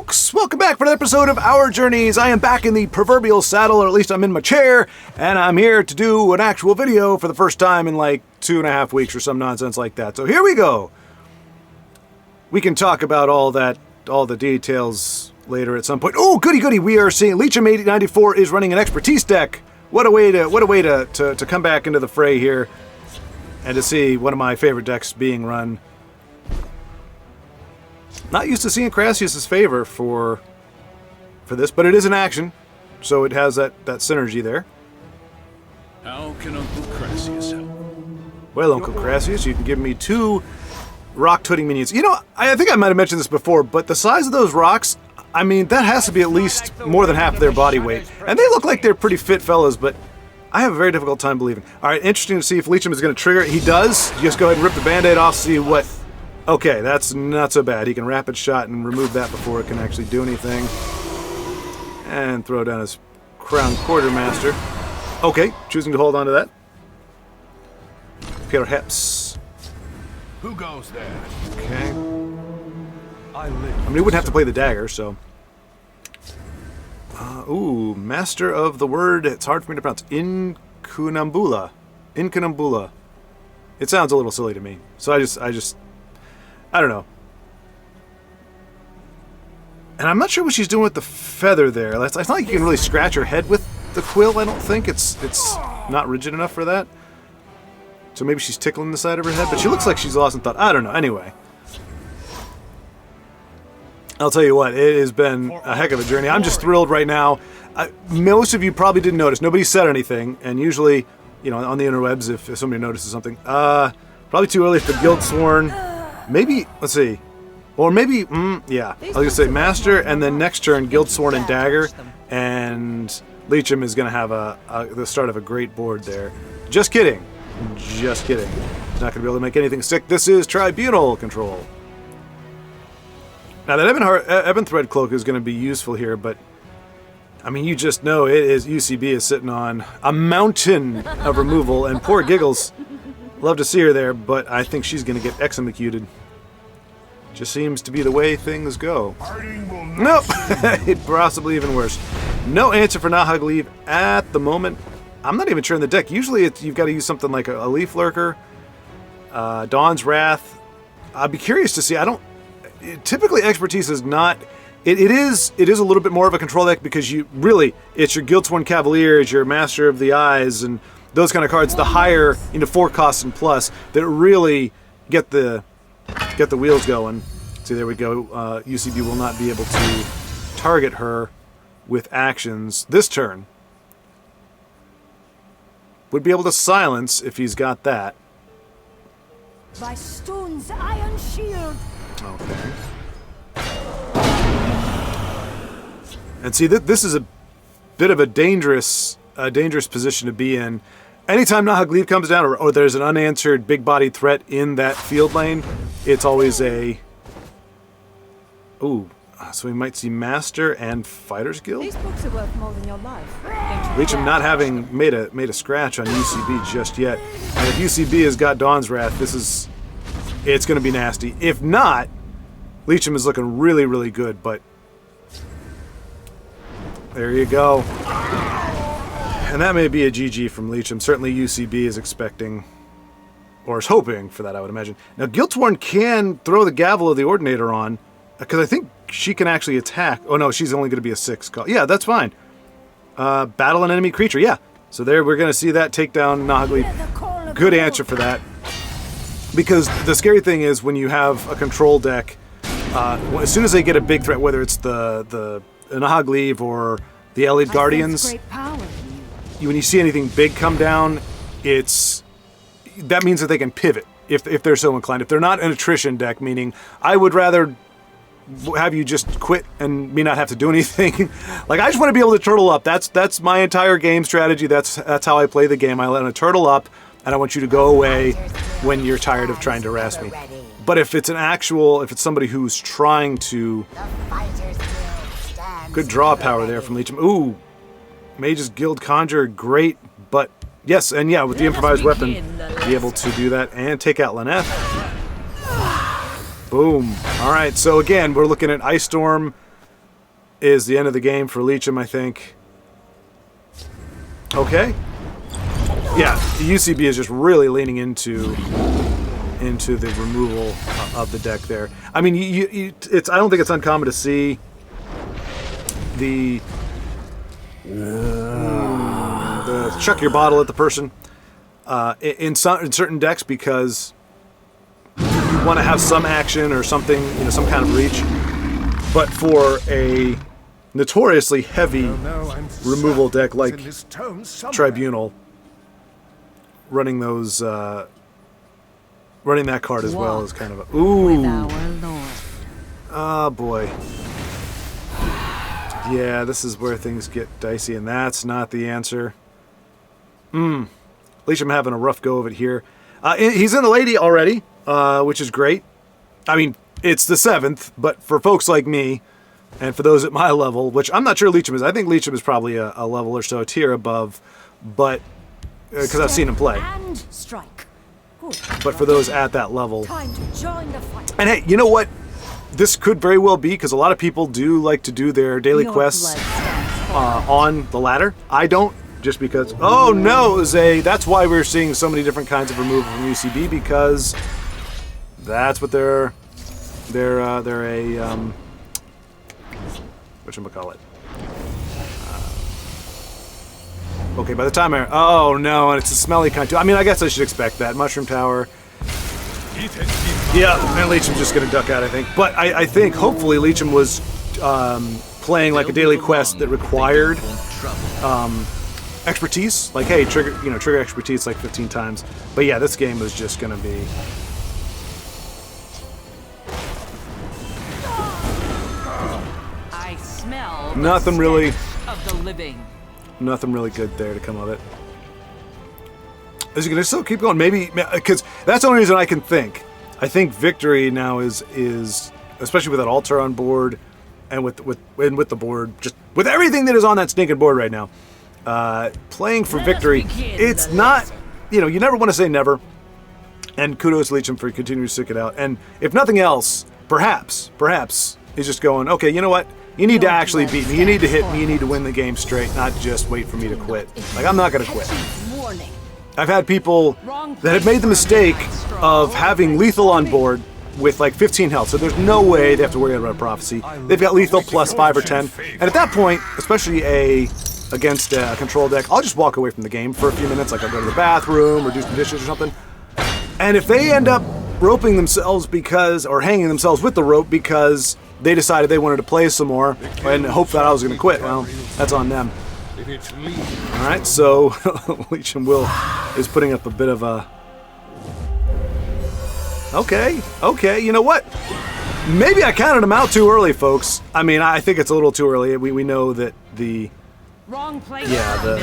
folks! Welcome back for another episode of Our Journeys. I am back in the proverbial saddle, or at least I'm in my chair, and I'm here to do an actual video for the first time in like 2.5 weeks or some nonsense like that. So here we go. We can talk about all the details later at some point. Oh, goody goody! We are seeing Leecham 8094 is running an expertise deck. What a way to come back into the fray here, and to see one of my favorite decks being run. Not used to seeing Crassius' favor for this, but it is an action, so it has that synergy there. How can Uncle Crassius help? Well, Uncle Crassius, you can give me 2 rock-tooting minions. You know, I think I might have mentioned this before, but the size of those rocks, I mean, that has to be at least more than half of their body weight. And they look like they're pretty fit fellas, but I have a very difficult time believing. All right, interesting to see if Leecham is going to trigger it. He does. Just go ahead and rip the Band-Aid off, see what... Okay, that's not so bad. He can rapid shot and remove that before it can actually do anything. And throw down his Crown Quartermaster. Okay, choosing to hold on to that. Perhaps. Who goes there? Okay. I mean, he wouldn't have to play the dagger, so... ooh, Master of the Word. It's hard for me to pronounce. Incunambula. Incunambula. It sounds a little silly to me. So I don't know. And I'm not sure what she's doing with the feather there. It's not like you can really scratch her head with the quill, I don't think. It's not rigid enough for that. So maybe she's tickling the side of her head, but she looks like she's lost in thought. I don't know. Anyway. I'll tell you what, it has been a heck of a journey. I'm just thrilled right now. Most of you probably didn't notice. Nobody said anything, and usually, you know, on the interwebs, if somebody notices something, probably too early for Guildsworn. Maybe, let's see, or maybe, yeah, I was going to say Master, and then next turn, Guildsworn and Dagger, and Leecham is going to have the start of a great board there. Just kidding. Just kidding. He's not going to be able to make anything stick. This is Tribunal control. Now, that Ebon Thread Cloak is going to be useful here, but, I mean, you just know UCB is sitting on a mountain of removal, and poor Giggles. Love to see her there, but I think she's going to get executed. Just seems to be the way things go. Nope! Possibly even worse. No answer for Nahagliv at the moment. I'm not even sure in the deck. Usually you've got to use something like a Leaf Lurker, Dawn's Wrath. I'd be curious to see. Typically, Expertise is not... It is a little bit more of a control deck because it's your Guildsworn Cavalier, it's your Master of the Eyes, and those kind of cards, the higher, 4 costs and plus, that really get the wheels going. See, there we go. UCB will not be able to target her with actions this turn. Would be able to silence if he's got that. By Stone's iron shield. Okay. And see, this is a bit of a dangerous position to be in. Anytime Nahagliv comes down, or there's an unanswered big-bodied threat in that field lane, it's always a... Ooh, so we might see Master and Fighters Guild? These books are worth more than your life. Leecham not having made a scratch on UCB just yet. And if UCB has got Dawn's Wrath, it's going to be nasty. If not, Leecham is looking really, really good, but... There you go. And that may be a GG from Leecham. Certainly UCB is expecting, or is hoping for that, I would imagine. Now, Guildsworn can throw the Gavel of the Ordinator on, because I think she can actually attack. Oh, no, she's only going to be a 6 call. Yeah, that's fine. Battle an enemy creature, yeah. So there, we're going to see that take down Nahagliv. Good answer for that. Because the scary thing is, when you have a control deck, as soon as they get a big threat, whether it's the Nahagliv or the Elliot Guardians, when you see anything big come down, that means that they can pivot if they're so inclined. If they're not an attrition deck, meaning I would rather have you just quit and me not have to do anything. Like, I just want to be able to turtle up. That's my entire game strategy. That's how I play the game. I let a turtle up, and I want you to go away when you're tired of trying to harass me. But if it's somebody who's trying to... Good draw power there from Leecham. Ooh, Mage's Guild Conjure, great, but yes, and yeah, with the improvised weapon, be able to do that and take out Lyneth. Boom. All right, so again, we're looking at Ice Storm, is the end of the game for Leecham, I think. Okay. Yeah, the UCB is just really leaning into the removal of the deck there. I mean, it's I don't think it's uncommon to see the chuck your bottle at the person in certain decks because you want to have some action or something, some kind of reach. But for a notoriously heavy removal deck like Tribunal, running those, running that card as well is kind of a oh boy. Yeah, this is where things get dicey, and that's not the answer. Leecham having a rough go of it here. He's in the lady already, which is great. I mean, it's the 7th, but for folks like me, and for those at my level, which I'm not sure Leecham is, I think Leecham is probably a level or so, a tier above, but because I've seen him play. And strike. But for those at that level, Time to join the fight. and hey, you know what? This could very well be because a lot of people do like to do their daily Your quests blood stands for on the ladder. I don't, just because. Oh no, Zay! That's why we're seeing so many different kinds of removal from UCB, because that's what they're a whatchamacallit. Okay, by the time oh no, and it's a smelly kind too. I mean, I guess I should expect that. Mushroom Tower. Yeah, and Leecham's just going to duck out, I think. But I think, hopefully, Leecham was playing like a daily quest that required expertise. Like, hey, trigger expertise like 15 times. But yeah, this game was just going to be... I smell Nothing really... of the living. Nothing really good there to come of it. Is he going to still keep going? Maybe, because that's the only reason I can think. I think victory now is especially with that altar on board, and with the board, just with everything that is on that stinking board right now. Playing for victory, it's not, you never want to say never. And kudos to Leecham for continuing to stick it out. And if nothing else, perhaps he's just going, okay, you know what? You need to actually beat me. You need to hit me. You need to win the game straight, not just wait for me to quit. Like, I'm not going to quit. warning. I've had people that have made the mistake of having lethal on board with like 15 health, so there's no way they have to worry about a prophecy. They've got lethal plus 5 or 10, and at that point, especially against a control deck, I'll just walk away from the game for a few minutes, like I'll go to the bathroom or do some dishes or something. And if they end up roping themselves or hanging themselves with the rope because they decided they wanted to play some more and hope that I was going to quit, well, that's on them. Alright, so Leecham is putting up a bit of a... Okay, you know what? Maybe I counted him out too early, folks. I mean, I think it's a little too early. We know that the... Wrong place. Yeah, the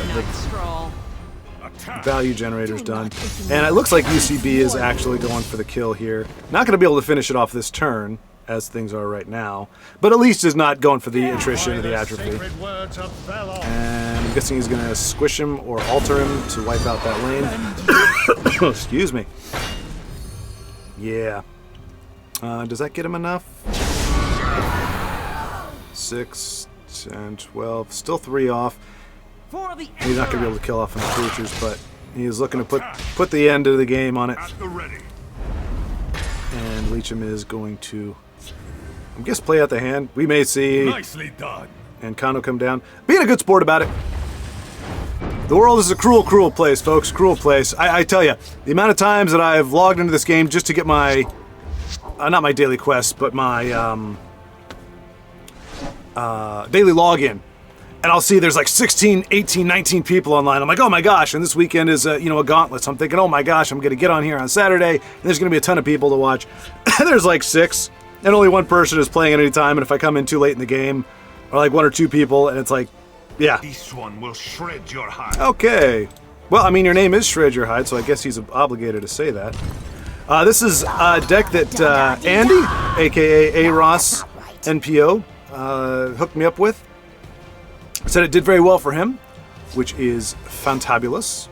value generator's done. And it looks like UCB is actually going for the kill here. Not going to be able to finish it off this turn, as things are right now, but at least is not going for the attrition or the atrophy. And I'm guessing he's going to squish him or alter him to wipe out that lane. Excuse me. Yeah. Does that get him enough? 6, 10, 12. Still 3 off. He's not going to be able to kill off enough creatures, but he is looking to put the end of the game on it. And Leecham is going to... I guess play out the hand. We may see and Kano come down. Being a good sport about it. The world is a cruel, cruel place, folks. Cruel place. I tell you, the amount of times that I've logged into this game just to get my... not my daily quest, but my daily login. And I'll see there's like 16, 18, 19 people online. I'm like, oh my gosh, and this weekend is a gauntlet. So I'm thinking, oh my gosh, I'm going to get on here on Saturday, and there's going to be a ton of people to watch. And there's like 6, and only one person is playing at any time. And if I come in too late in the game, or like 1 or 2 people, and it's like, yeah. This one will shred your hide. Okay. Well, I mean, your name is Shred Your Hide, so I guess he's obligated to say that. This is a deck that Andy, a.k.a. A-Ross NPO, hooked me up with. Said it did very well for him, which is fantabulous.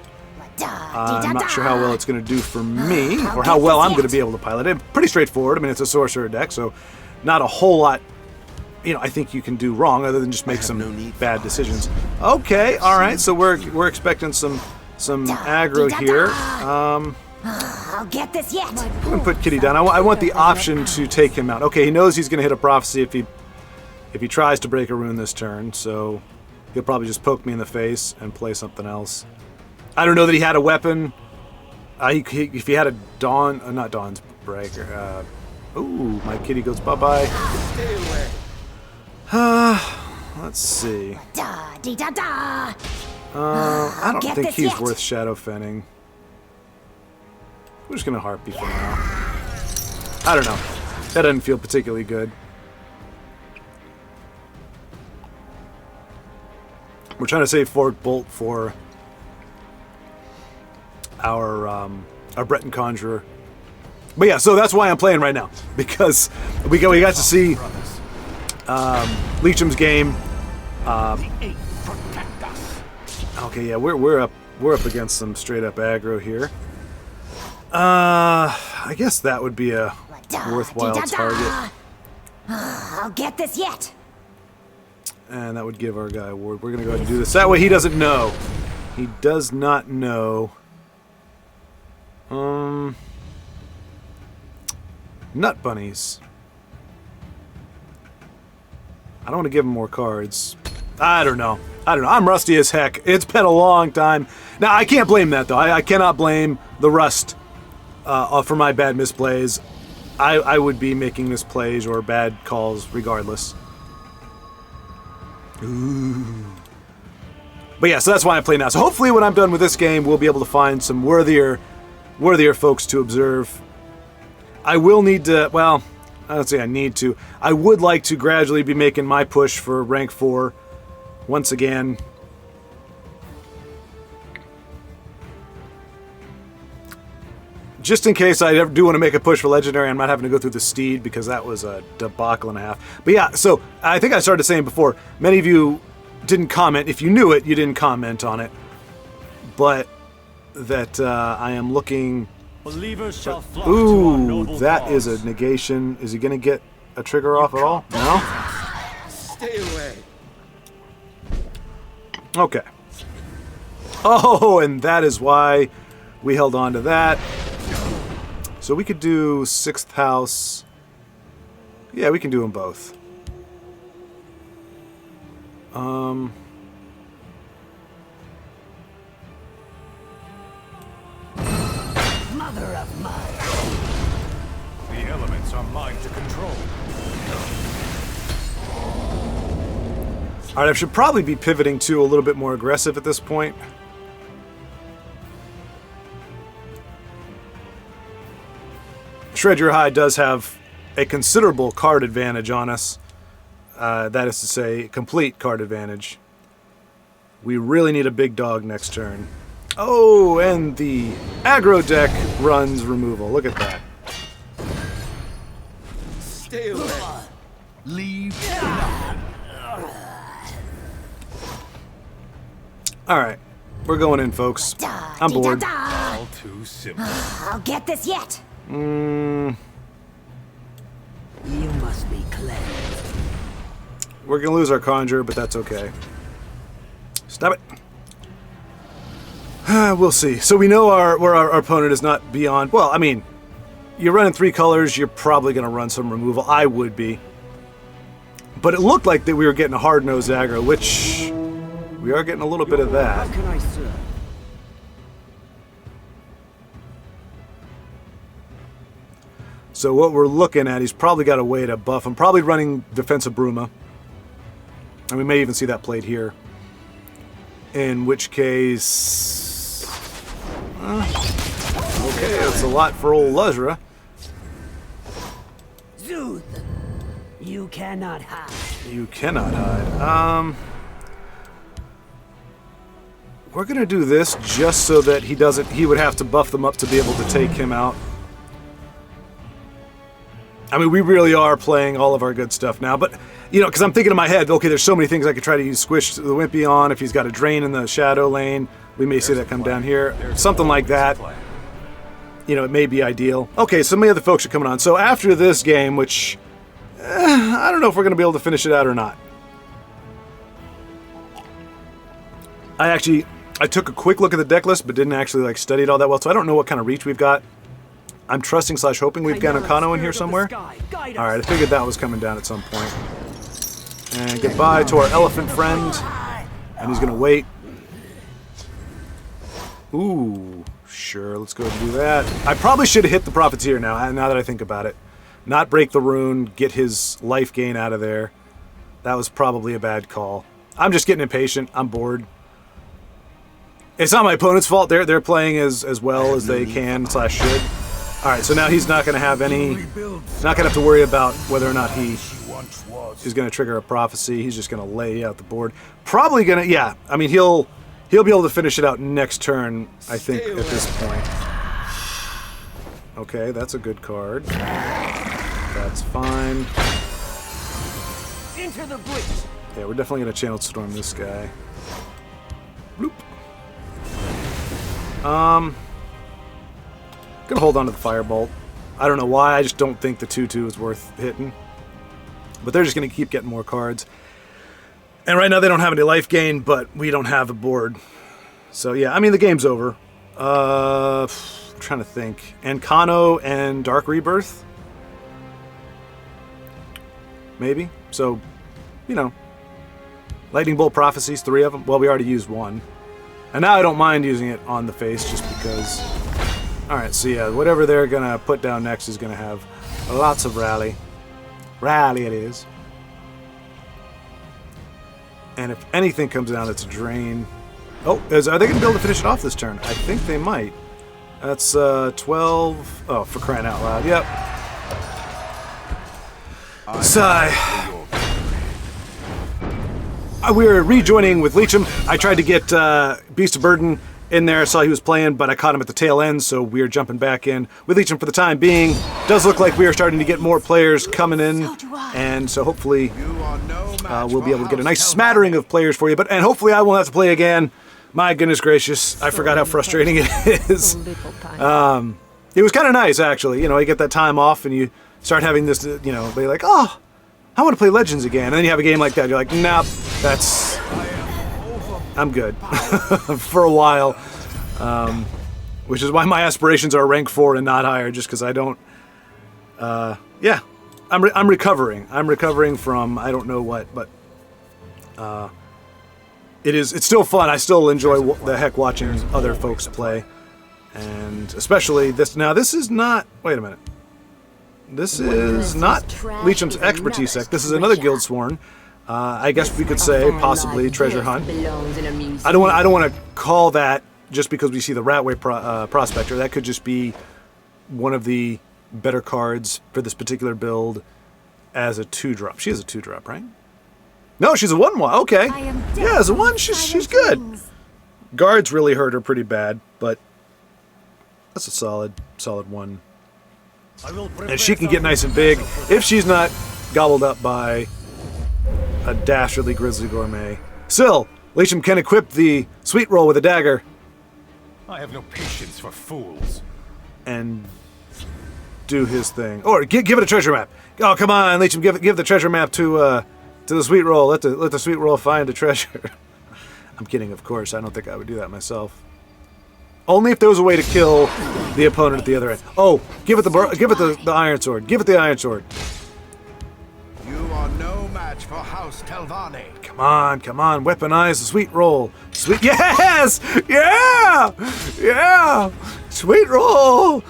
I'm not sure how well it's going to do for me, or how well I'm going to be able to pilot it. Pretty straightforward. I mean, it's a sorcerer deck, so not a whole lot I think you can do wrong other than just make some bad decisions. Okay, all right. So we're expecting some aggro here. I'll get this yet. I'm gonna put Kitty down. I want the option to take him out. Okay, he knows he's gonna hit a prophecy if he tries to break a rune this turn. So he'll probably just poke me in the face and play something else. I don't know that he had a weapon. If he had a Dawn, not Dawn's Breaker. Ooh, my kitty goes bye-bye. Stay away. Let's see. Da dee da da. I don't Get think this he's yet. worth Shadow Fenning. We're just gonna Harpy for now. I don't know. That doesn't feel particularly good. We're trying to save Fort Bolt for our Breton Conjurer. But yeah, so that's why I'm playing right now, because we got to see Leecham's game. Okay, yeah, we're up against some straight up aggro here. I guess that would be a worthwhile target, I'll get this yet. and that would give our guy a ward. We're gonna go ahead and do this. That way, he doesn't know. He does not know. Nut bunnies. I don't want to give him more cards. I don't know. I'm rusty as heck. It's been a long time. Now, I can't blame that, though. I cannot blame the rust for my bad misplays. I would be making misplays or bad calls regardless. Ooh. But yeah, so that's why I'm playing now. So hopefully when I'm done with this game, we'll be able to find some worthier folks to observe. I will need to, well, I don't say I need to. I would like to gradually be making my push for rank 4 once again. Just in case I ever do want to make a push for Legendary, I'm not having to go through the Steed, because that was a debacle and a half. But yeah, so I think I started saying before, many of you didn't comment. If you knew it, you didn't comment on it. But that I am looking... Believers shall flock to our Ooh, noble that cause. is a negation. Is he going to get a trigger off at all? No? Stay away. Okay. Oh, and that is why we held on to that. So we could do 6th house. Yeah, we can do them both. Mother of mud. The elements are mine to control. All right, I should probably be pivoting to a little bit more aggressive at this point. Shred Your High does have a considerable card advantage on us. That is to say, complete card advantage. We really need a big dog next turn. Oh, and the aggro deck runs removal. Look at that. Stay away. Leave. All right, we're going in, folks. I'm bored. All too simple. I'll get this yet. You must be cleansed. We're gonna lose our conjure, but that's okay. Stop it. We'll see. So we know where our opponent is not beyond. Well, I mean, you're running 3 colors. You're probably gonna run some removal. I would be. But it looked like that we were getting a hard-nosed aggro, which we are getting a little bit of that. How can I serve? So what we're looking at, he's probably got a way to buff. I'm probably running Defensive Bruma. And we may even see that played here. In which case... okay, that's a lot for old Luzra. Zuth, you cannot hide. You cannot hide. We're gonna do this just so that he would have to buff them up to be able to take him out. I mean, we really are playing all of our good stuff now, but, you know, because I'm thinking in my head, okay, there's so many things I could try to use Squish the Wimpy on. If he's got a Drain in the Shadow lane, we may see that come down here. Something like that. You know, it may be ideal. Okay, so many other folks are coming on. So after this game, which I don't know if we're going to be able to finish it out or not. I took a quick look at the deck list, but didn't actually like study it all that well, so I don't know what kind of reach we've got. I'm trusting / hoping we've got Nakano in here somewhere. Alright, I figured that was coming down at some point. And goodbye to our elephant friend. And he's going to wait. Ooh, sure, let's go ahead and do that. I probably should have hit the Profiteer now that I think about it. Not break the rune, get his life gain out of there. That was probably a bad call. I'm just getting impatient. I'm bored. It's not my opponent's fault. They're playing as well as they can / should. All right, so now he's not going to have any. Not going to have to worry about whether or not he is going to trigger a prophecy. He's just going to lay out the board. Probably going to. Yeah, I mean he'll be able to finish it out next turn. I think at this point. Okay, that's a good card. That's fine. Into the breach. Yeah, we're definitely going to channel storm this guy. Bloop. Gonna hold on to the firebolt. I don't know why, I just don't think the 2/2 is worth hitting. But they're just gonna keep getting more cards. And right now they don't have any life gain, but we don't have a board. So yeah, I mean the game's over. I'm trying to think. And Kano and Dark Rebirth? Maybe? So, you know. Lightning Bolt Prophecies, 3 of them. Well, we already used 1. And now I don't mind using it on the face just because... Alright, so yeah, whatever they're going to put down next is going to have lots of rally. Rally it is. And if anything comes down, it's a drain. Oh, are they going to be able to finish it off this turn? I think they might. That's 12... Oh, for crying out loud. Yep. Sigh. We were rejoining with Leecham. I tried to get Beast of Burden in there. I saw he was playing, but I caught him at the tail end, so we are jumping back in with Leecham for the time being. Does look like we are starting to get more players coming in, and so hopefully we'll be able to get a nice smattering of players for you. And hopefully I won't have to play again. My goodness gracious, I forgot how frustrating it is. It was kind of nice, actually. You know, you get that time off, and you start having this, you know, be like, oh, I want to play Legends again. And then you have a game like that, you're like, nope, I'm good for a while. Which is why my aspirations are rank 4 and not higher, just because I don't, yeah, I'm recovering. I'm recovering from I don't know what, but it's still fun. I still enjoy the heck watching other folks play. And especially this, now this is not, wait a minute. This is not Leecham's expertise set. This is another Guildsworn. I guess we could say possibly Treasure Hunt. I don't want to call that just because we see the Ratway Prospector. That could just be one of the better cards for this particular build as a 2-drop. She has a 2-drop, right? No, she's a 1/1. Okay. Yeah, as a 1, she's good. Guards really hurt her pretty bad, but that's a solid 1. And she can get nice and big if she's not gobbled up by a dastardly Grizzly Gourmet. Still, Leecham can equip the Sweet Roll with a dagger. I have no patience for fools. And do his thing. Or give it a treasure map. Oh, come on, Leecham, give the treasure map to the Sweet Roll. Let the Sweet Roll find a treasure. I'm kidding, of course. I don't think I would do that myself. Only if there was a way to kill the opponent at the other end. Oh, give it the Iron Sword. Give it the Iron Sword. You are no match for House Telvanni. Come on, weaponize the Sweet Roll. Sweet, yes! Yeah! Yeah! Sweet Roll!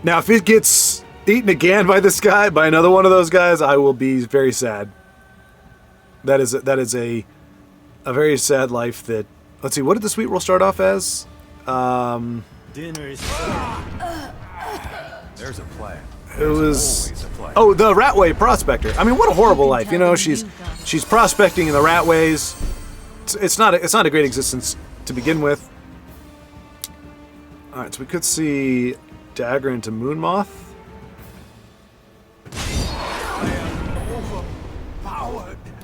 Now, if it gets eaten again by this guy, by another one of those guys, I will be very sad. That is a very sad life that... Let's see, what did the Sweet Roll start off as? Dinner is There's a plan. It was... Oh, the Ratway Prospector. I mean, what a horrible life. You know, she's prospecting in the Ratways. It's not a great existence to begin with. All right, so we could see dagger into Moonmoth.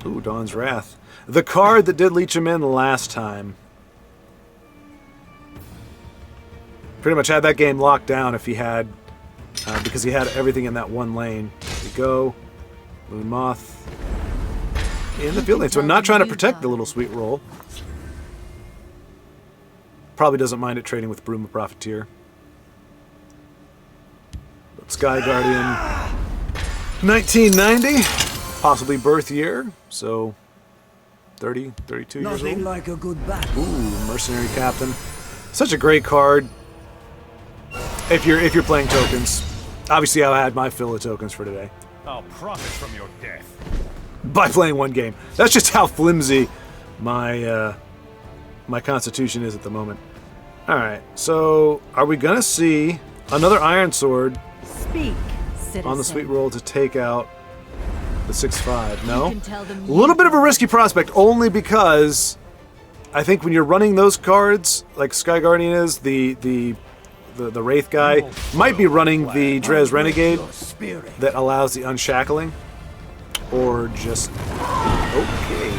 Ooh, Dawn's Wrath. The card that did leech him in last time. Pretty much had that game locked down if he had because he had everything in that one lane. There we go. Moon Moth in the field lane. So I'm not trying to protect the little sweet roll. Probably doesn't mind it trading with Broom of Profiteer. But Sky Guardian, 1990, possibly birth year, so 30, 32 years Nothing old. like a good battle. Ooh, Mercenary Captain. Such a great card. If you're playing tokens. Obviously I had my fill of tokens for today. I'll profit from your death. By playing one game. That's just how flimsy my my constitution is at the moment. Alright, so are we gonna see another Iron Sword Speak, citizen. on the sweet roll to take out the 6/5? No? You can tell them A little bit of a risky prospect, only because I think when you're running those cards, like Sky Guardian is, the Wraith guy might be running the Drez Renegade that allows the unshackling, or just okay.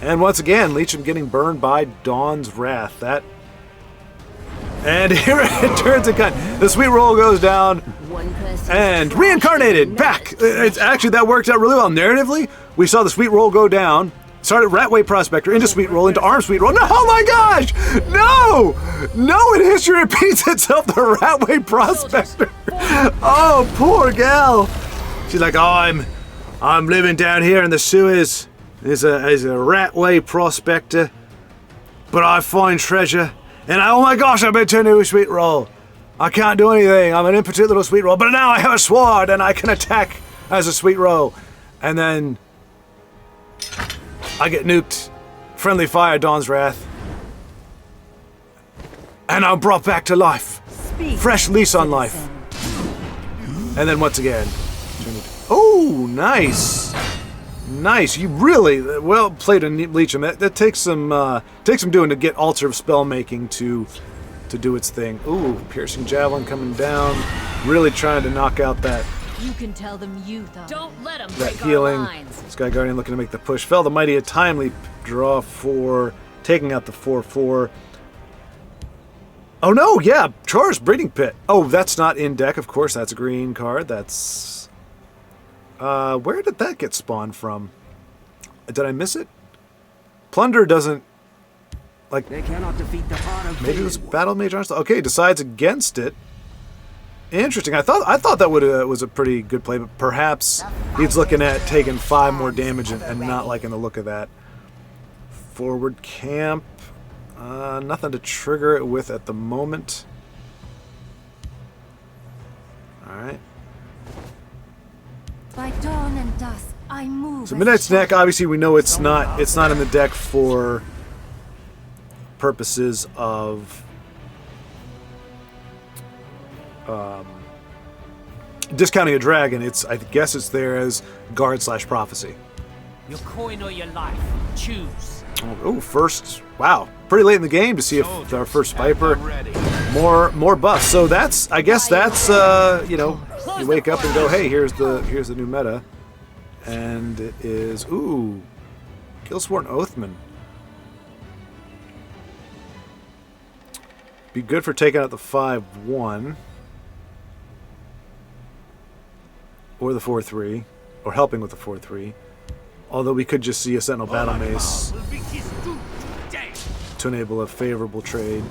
And once again, Leecham getting burned by Dawn's Wrath. And here it turns a cut. The sweet roll goes down. One person And reincarnated back. It's actually, that worked out really well narratively. We saw the sweet roll go down. Started Ratway Prospector into sweet roll into arm sweet roll. No, oh my gosh! No, in history repeats itself. The Ratway Prospector. Oh, poor gal. She's like, oh, I'm living down here in the sewers as a Ratway Prospector, but I find treasure. And oh my gosh, I've been turned into a sweet roll. I can't do anything. I'm an impotent little sweet roll. But now I have a Schwaaard and I can attack as a sweet roll. And then I get nuked. Friendly fire, Dawn's Wrath. And I'm brought back to life. Speak, Fresh lease on life. And then once again. Oh, nice. Nice. You really well played in Leecham. That takes some doing to get Altar of Spellmaking to do its thing. Ooh, Piercing Javelin coming down. Really trying to knock out that You can tell them youth are. Don't let them that break healing. our lines. Sky Guardian looking to make the push. Fell the Mighty, a timely draw for taking out the 4/4. Oh no, yeah, Char's Breeding Pit. Oh, that's not in deck, of course. That's a green card. That's where did that get spawned from? Did I miss it? Plunder doesn't like. They cannot defeat the heart of Maybe it was Battle Mage Arsenal. Okay, decides against it. Interesting. I thought that was a pretty good play, but perhaps he's looking at taking 5 more damage and not liking the look of that. Forward camp. Nothing to trigger it with at the moment. All right. By dawn and dusk, I move. So Midnight's Neck, obviously we know it's not in the deck for purposes of discounting a dragon. I guess it's there as guard/prophecy. Your coin or your life. Choose. Oh, first, wow, pretty late in the game to see if our first Viper more buffs. So I guess that's you wake up and go, hey, here's the new meta, and it is Killsworn Oathman. Be good for taking out the 5/1 or the 4/3, or helping with the 4/3. Although we could just see a Sentinel Battle Mace to enable a favorable trade.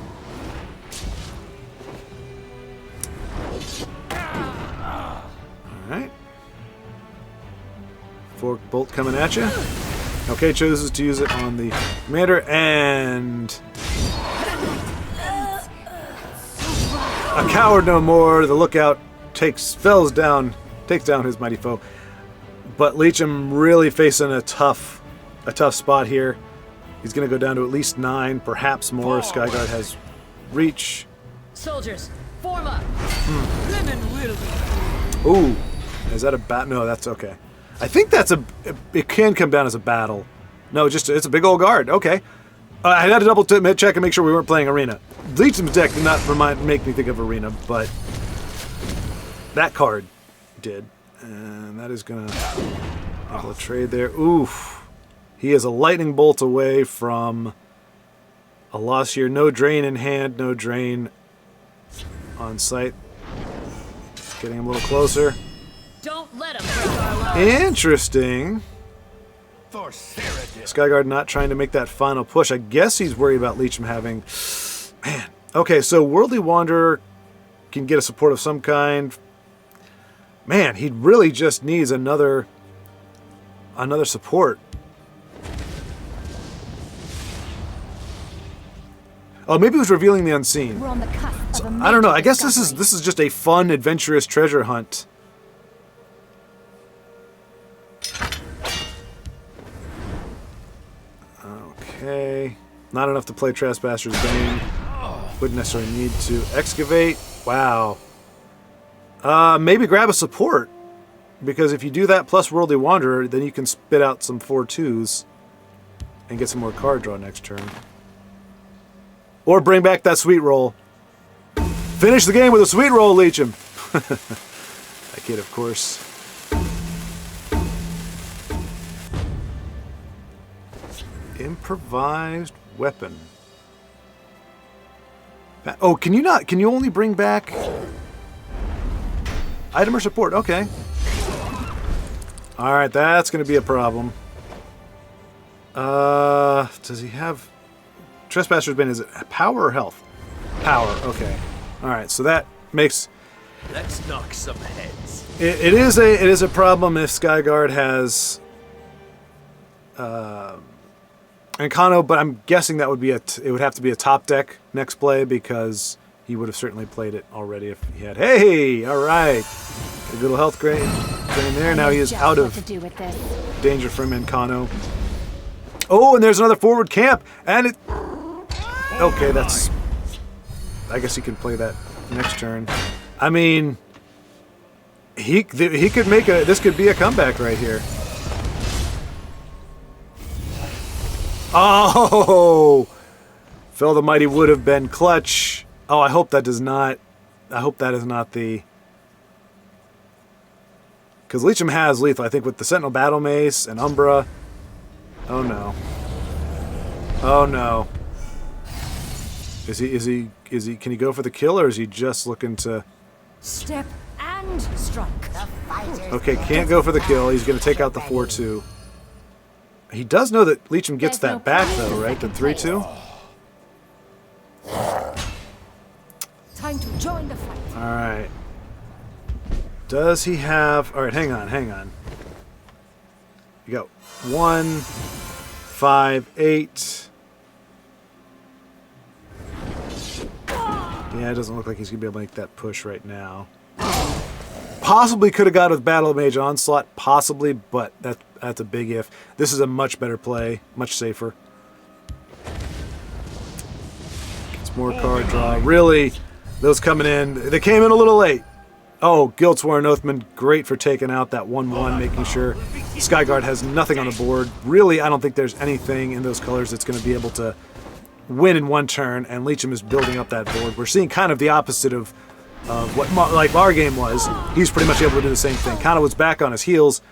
Alright. Fork Bolt coming at you. Okay, chooses to use it on the commander, and a coward no more. The lookout takes down his mighty foe. But Leecham really facing a tough spot here. He's going to go down to at least 9, perhaps more. Skyguard has reach. Soldiers, form up. Ooh, is that a bat? No, that's okay. I think it can come down as a battle. No, it's a big old guard. Okay. I had to double check and make sure we weren't playing Arena. Leecham's deck did not make me think of Arena, but that card did. And that is going to have a trade there. Oof. He is a lightning bolt away from a loss here. No drain in hand, no drain on site. Getting him a little closer. Don't let him break our line. Interesting. For Cyrodiil. Skyguard not trying to make that final push. I guess he's worried about Leecham having... Man. Okay, so Worldly Wanderer can get a support of some kind. Man, he really just needs another support. Oh, maybe it was revealing the unseen. We're on the cusp of a I don't know. I major guess discovery. this is just a fun, adventurous treasure hunt. Okay. Not enough to play Trespasser's Bane. Wouldn't necessarily need to excavate. Wow. Maybe grab a support. Because if you do that plus Worldly Wanderer, then you can spit out some 4/2s and get some more card draw next turn. Or bring back that sweet roll. Finish the game with a sweet roll, Leecham. That kid, of course. Improvised weapon. Oh, can you not? Can you only bring back item or support? Okay. All right, that's going to be a problem. Does he have Trespasser's Bane? Is it power or health? Power. Okay. All right, so that makes Let's knock some heads. it is a problem if Skyguard has Encano, but I'm guessing that would be it would have to be a top deck next play because he would have certainly played it already if he had. Hey, all right, a little health drain there. Now he is Just out what of to do with this. danger from Encano. Oh, and there's another forward camp, and it. Okay, that's. I guess he can play that next turn. I mean, he could make a. This could be a comeback right here. Oh, Fell the Mighty would have been clutch. Oh, I hope that does not. I hope that is not the. Because Leecham has lethal, I think, with the Sentinel Battle Mace and Umbra. Oh no. Oh no. Is he can he go for the kill or is he just looking to Step and strike. Okay, can't go for the kill. He's gonna take out the 4/2. He does know that Leecham gets There's no that back point though, in right? The second 3/2? Time to join the fight. Alright. Does he have alright, hang on. You got 1, 5, 8. Yeah, it doesn't look like he's going to be able to make that push right now. Possibly could have got with Battle Mage Onslaught, possibly, but that's a big if. This is a much better play, much safer. Gets more card draw. Really, those coming in, they came in a little late. Oh, Guildsworn Oathman, great for taking out that 1/1, making sure Skyguard has nothing on the board. Really, I don't think there's anything in those colors that's going to be able to win in one turn, and Leecham is building up that board. We're seeing kind of the opposite of what like our game was. He's pretty much able to do the same thing. Kind of was back on his heels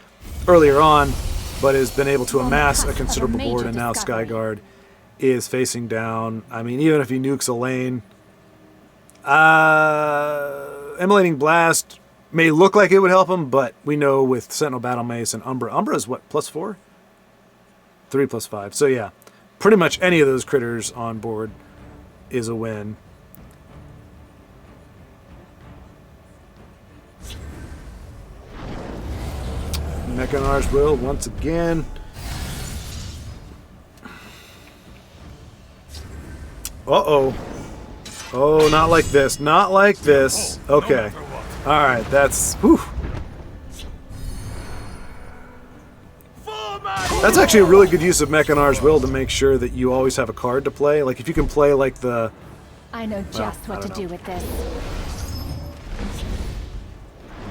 earlier on, but has been able to amass a considerable board, and now Skyguard is facing down. I mean, even if he nukes a lane, Emulating Blast may look like it would help him, but we know with Sentinel Battle Mace and Umbra is what, +4? 3 + 5. So yeah, pretty much any of those critters on board is a win. Mechanar's Will once again. Uh-oh. Oh, not like this. Not like this. Okay. Alright, that's... Whew. That's actually a really good use of Mechanar's Will to make sure that you always have a card to play. Like, if you can play, like, the... I know just what to do with this.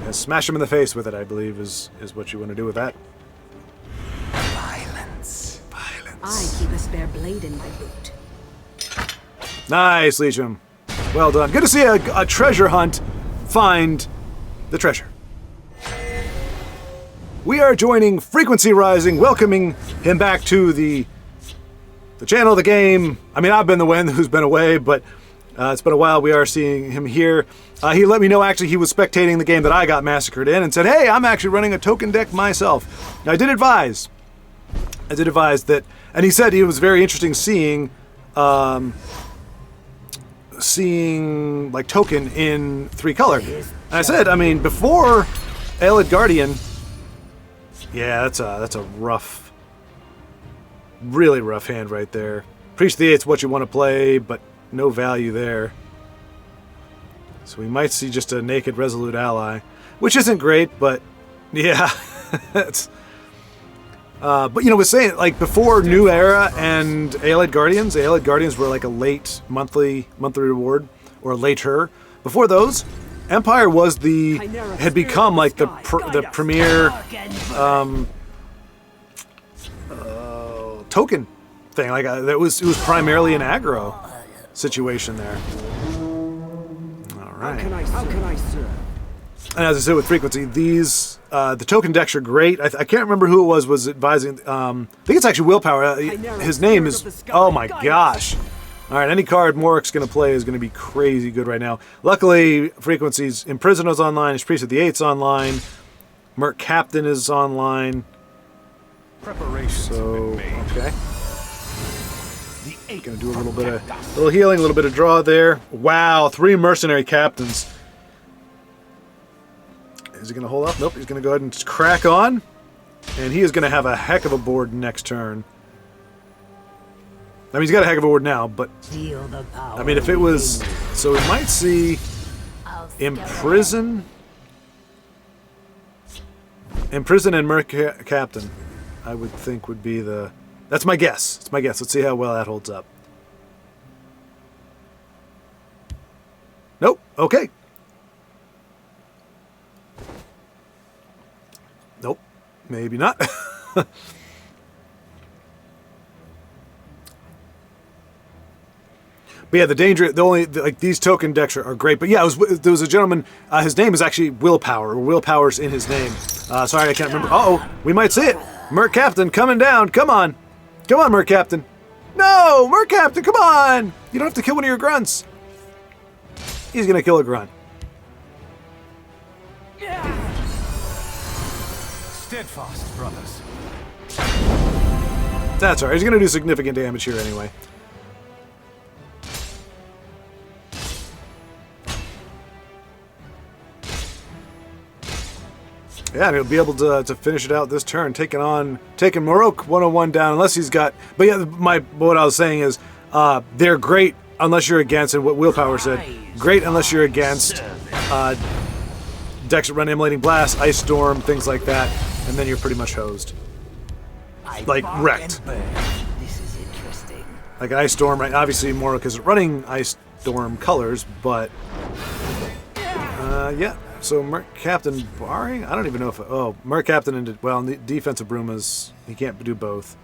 Yeah, smash him in the face with it, I believe, is what you want to do with that. Violence. I keep a spare blade in my boot. Nice, Leecham. Well done. Good to see a treasure hunt find the treasure. We are joining FrequencyRising, welcoming him back to the channel, the game. I mean, I've been the one who's been away, but It's been a while. We are seeing him here. He let me know actually he was spectating the game that I got massacred in and said, hey, I'm actually running a token deck myself. I did advise that, and he said it was very interesting seeing like token in 3 color. And I said, I mean, before Aelid Guardian, yeah, that's a rough, really rough hand right there. Priest of the Eight's what you want to play, but no value there. So we might see just a naked Resolute Ally, which isn't great, but yeah, it's. But you know, we're saying like before New Era and Aelid Guardians were like a late monthly reward or later. Before those, Empire was had become like the premier token thing. Like it was primarily an aggro situation there. All right. How can I serve? And as I said with Frequency, these the token decks are great. I can't remember who it was advising. I think it's actually Willpower. His name is. Oh my gosh! All right, any card Morik's going to play is going to be crazy good right now. Luckily, Frequency's Imprisoner's online. His Priest of the Eight's online. Merc Captain is online. Preparations have So been made. okay. Going to do a little healing, a little bit of draw there. Wow, 3 mercenary captains. Is he going to hold off? Nope, he's going to go ahead and just crack on. And he is going to have a heck of a board next turn. I mean, he's got a heck of a board now, but... I mean, if it was... So we might see... Imprison and Merc Captain, I would think would be the... That's my guess. It's my guess. Let's see how well that holds up. Nope. Okay. Nope. Maybe not. But yeah, these token decks are great. But yeah, there was a gentleman, his name is actually Willpower. Willpower's in his name. Sorry, I can't remember. Uh-oh, we might see it. Merc Captain coming down. Come on. Come on, Merc Captain. No, Merc Captain, come on. You don't have to kill one of your grunts. He's going to kill a grunt. Steadfast, brothers. That's all right. He's going to do significant damage here anyway. Yeah, and he'll be able to finish it out this turn, taking Morok 101 down, unless he's got... But yeah, what I was saying is, they're great unless you're against, and what Willpower said, great unless you're against decks that run Emulating Blast, Ice Storm, things like that, and then you're pretty much hosed. Like, wrecked. This is interesting. Like an Ice Storm, right? Obviously, Morok isn't running Ice Storm colors, but... yeah. So Merc Captain barring? I don't even know if... Oh, Merc Captain and... Well, defensive Brumas, he can't do both.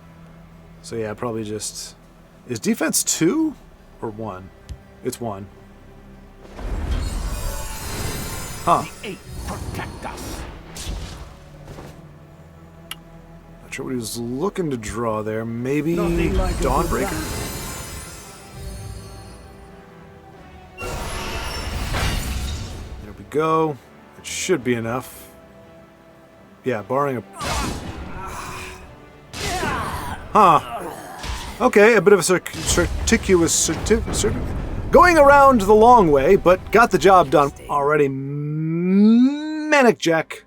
So yeah, probably just... Is defense 2 or 1? It's 1. Huh. Protect us. Not sure what he was looking to draw there. Maybe Like Dawnbreaker? There we go. It should be enough. Yeah, barring a... Huh. Okay, a bit of a circuitous... Going around the long way, but got the job done. Already Manic-Jack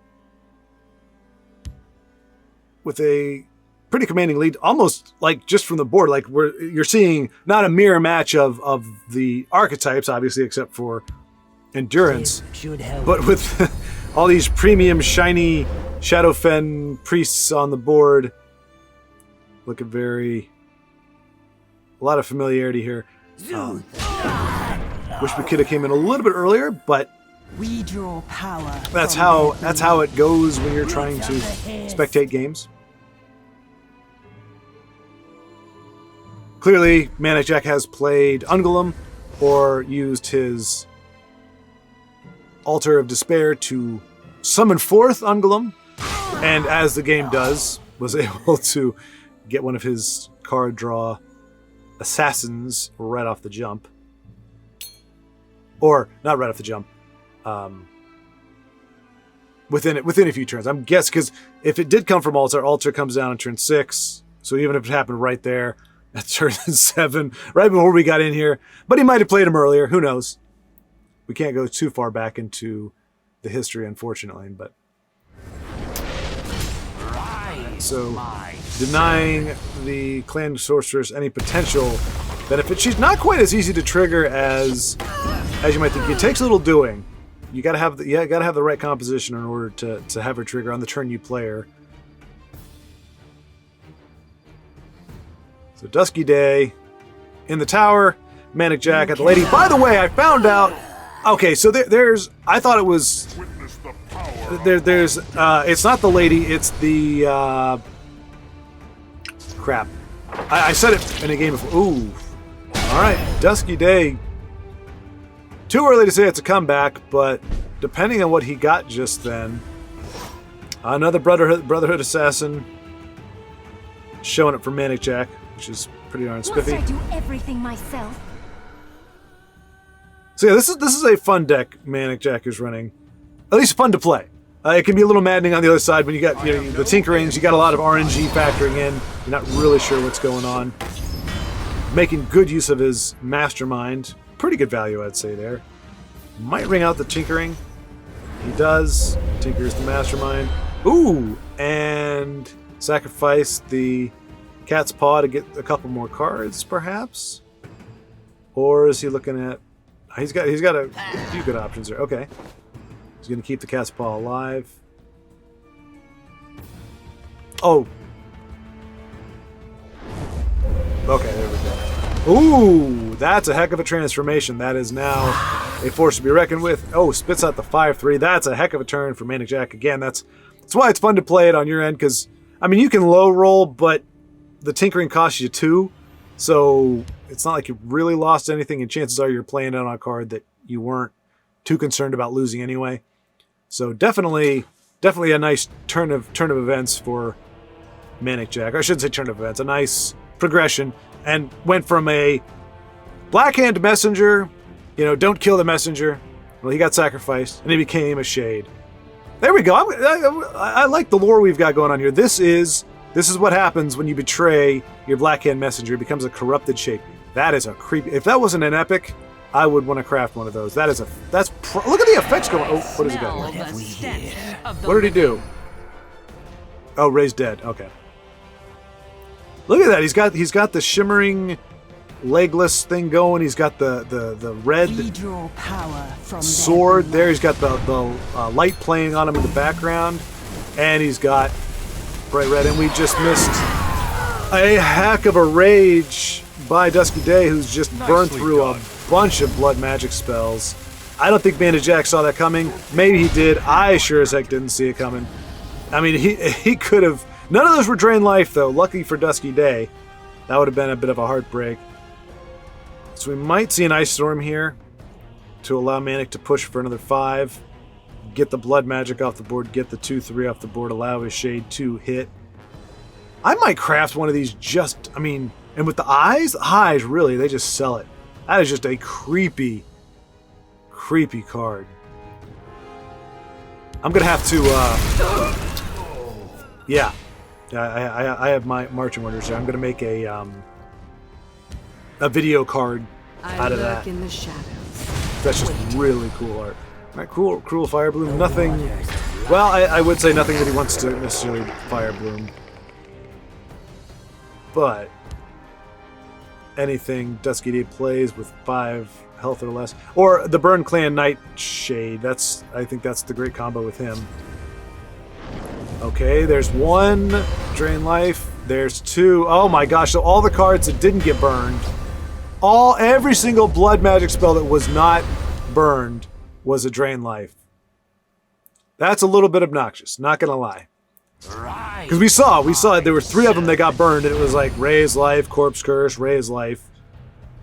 with a pretty commanding lead, almost like just from the board, like you're seeing not a mirror match of the archetypes, obviously, except for endurance, but with all these premium shiny Shadowfen priests on the board, looking a lot of familiarity here. Wish we could have came in a little bit earlier, but We draw power. that's how it goes when you're trying to spectate games. Clearly, Manic-Jack has played Ungolem or used his Altar of Despair to summon forth Ungolem, and as the game does, was able to get one of his card draw assassins right off the jump. or not right off the jump. Within a few turns. I'm guessing because if it did come from Altar comes down on turn 6. So even if it happened right there at turn 7, right before we got in here, but he might have played him earlier. Who knows? We can't go too far back into the history, unfortunately. But so denying the clan sorceress any potential benefit. She's not quite as easy to trigger as you might think. It takes a little doing. You gotta have the right composition in order to have her trigger on the turn you play her. So Dusky Day in the tower, Manic-Jack at the lady. By the way, I found out. Okay, so there's. I thought it was. There's. It's not the lady. It's the. Crap. I said it in a game before. Ooh. All right, Dusky Day. Too early to say it's a comeback, but depending on what he got just then, another Brotherhood assassin showing up for Manic-Jack, which is pretty darn spiffy. Must I do everything myself? So yeah, this is a fun deck Manic-Jack is running. At least fun to play. It can be a little maddening on the other side when you got the tinkerings. You got a lot of RNG factoring in. You're not really sure what's going on. Making good use of his mastermind. Pretty good value, I'd say there. Might ring out the tinkering. He does. Tinker's the mastermind. Ooh, and sacrifice the cat's paw to get a couple more cards, perhaps. Or is he looking at? He's got a few good options there. Okay, he's gonna keep the cat's paw alive. Oh. Okay, there we go. Ooh, that's a heck of a transformation. That is now a force to be reckoned with. Oh, spits out the 5/3. That's a heck of a turn for Manic-Jack. Again, that's why it's fun to play it on your end, because, I mean, you can low roll, but the tinkering costs you 2, so it's not like you really lost anything, and chances are you're playing it on a card that you weren't too concerned about losing anyway. So definitely a nice turn of events for Manic-Jack. I shouldn't say turn of events, a nice progression. And went from a Blackhand messenger, don't kill the messenger. Well, he got sacrificed, and he became a shade. There we go. I like the lore we've got going on here. This is what happens when you betray your Blackhand messenger. It becomes a corrupted shade. That is a creepy. If that wasn't an epic, I would want to craft one of those. Look at the effects going. Oh, what does he got? What did he do? Oh, raise dead. Okay. Look at that. He's got the shimmering legless thing going. He's got the red sword there. He's got the light playing on him in the background. And he's got bright red. And we just missed a heck of a rage by Dusky Day, who's just burned through a bunch of blood magic spells. I don't think Manic-Jack saw that coming. Maybe he did. I sure as heck didn't see it coming. I mean, he could have... None of those were drain life, though. Lucky for Dusky Day. That would have been a bit of a heartbreak. So we might see an Ice Storm here to allow Manic to push for another 5. Get the blood magic off the board. Get the 2/3 off the board. Allow his shade to hit. I might craft one of these and with the eyes, really, they just sell it. That is just a creepy card. I'm going to have to, yeah. I have my marching orders there. I'm going to make a video card out of that. In the shadows. That's just really cool art. All right, cruel Fire Bloom. Nothing. Well, I would say nothing that he wants to necessarily Fire Bloom. But anything Dusky Day plays with 5 health or less, or the Burn Clan Nightshade. I think that's the great combo with him. Okay, there's 1 drain life. There's 2. Oh my gosh! So all the cards that didn't get burned, every single blood magic spell that was not burned was a drain life. That's a little bit obnoxious. Not gonna lie. Because we saw there were 3 of them that got burned, and it was like raise life, corpse curse, raise life,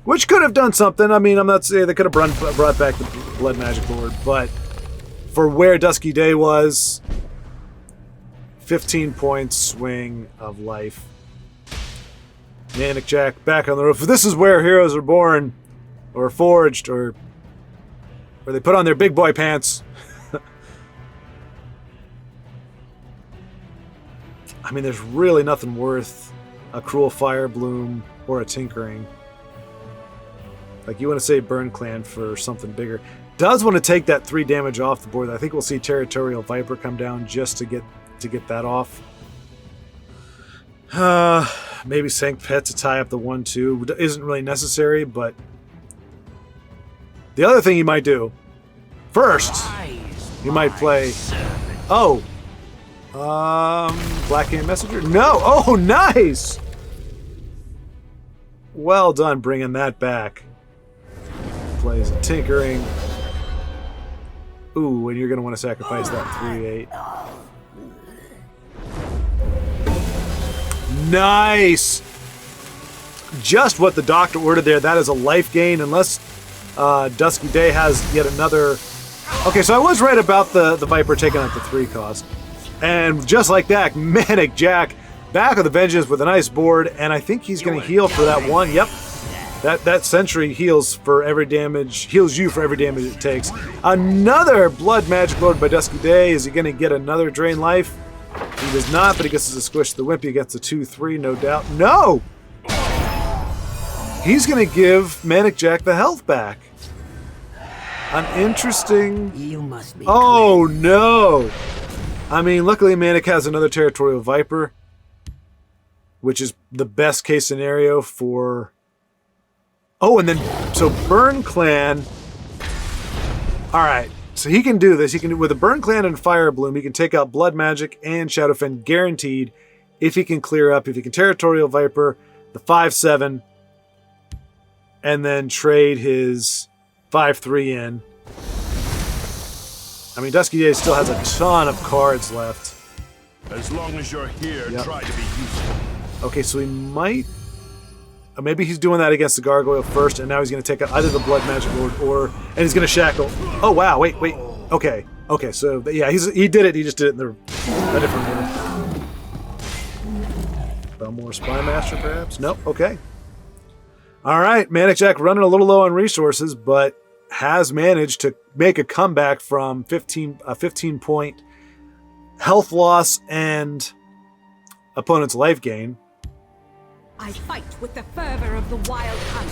which could have done something. I mean, I'm not saying they could have brought back the blood magic board, but for where Dusky Day was. 15 points swing of life. Manic-Jack back on the roof. This is where heroes are born, or forged, or Or they put on their big boy pants. I mean, there's really nothing worth a Cruel Fire Bloom or a Tinkering. Like, you want to save Burn Clan for something bigger. Does want to take that 3 damage off the board. I think we'll see Territorial Viper come down just to get that off. Maybe Sank Pet to tie up the 1-2. Isn't really necessary, but the other thing you might do, first, you might play... Oh! Black Game Messenger? No! Oh, nice! Well done bringing that back. Plays a Tinkering. Ooh, and you're going to want to sacrifice that 3-8. Nice! Just what the doctor ordered there. That is a life gain, unless Dusky Day has yet another... Okay, so I was right about the Viper taking out the 3 cost. And just like that, Manic-Jack back with the Vengeance with a nice board, and I think he's going to heal for that 1. Yep. That Sentry heals for every damage, heals you for every damage it takes. Another Blood Magic Lord by Dusky Day. Is he going to get another Drain Life? He does not, but he gets to squish the Wimpy. He gets a 2-3, no doubt. No! He's going to give Manic-Jack the health back. An interesting... You must be Oh, no! I mean, luckily Manic has another Territorial Viper, which is the best case scenario for... Oh, and then, so Burn Clan... Alright, so he can do this. He can, with a Burn Clan and Fire Bloom, he can take out Blood Magic and Shadowfen guaranteed if he can clear up, if he can Territorial Viper, the 5-7, and then trade his 5-3 in. I mean, Dusky Day still has a ton of cards left. As long as you're here, Yep. try to be useful. Okay, so he might... maybe he's doing that against the Gargoyle first, and now he's going to take out either the Blood Magic Lord or... And he's going to Shackle. Oh, wow, wait. Okay, so, yeah, he did it. He just did it in a different order. Belmore Spymaster, perhaps? Nope, okay. All right, Manic-Jack running a little low on resources, but has managed to make a comeback from 15-point health loss and opponent's life gain. I fight with the fervor of the wild hunt.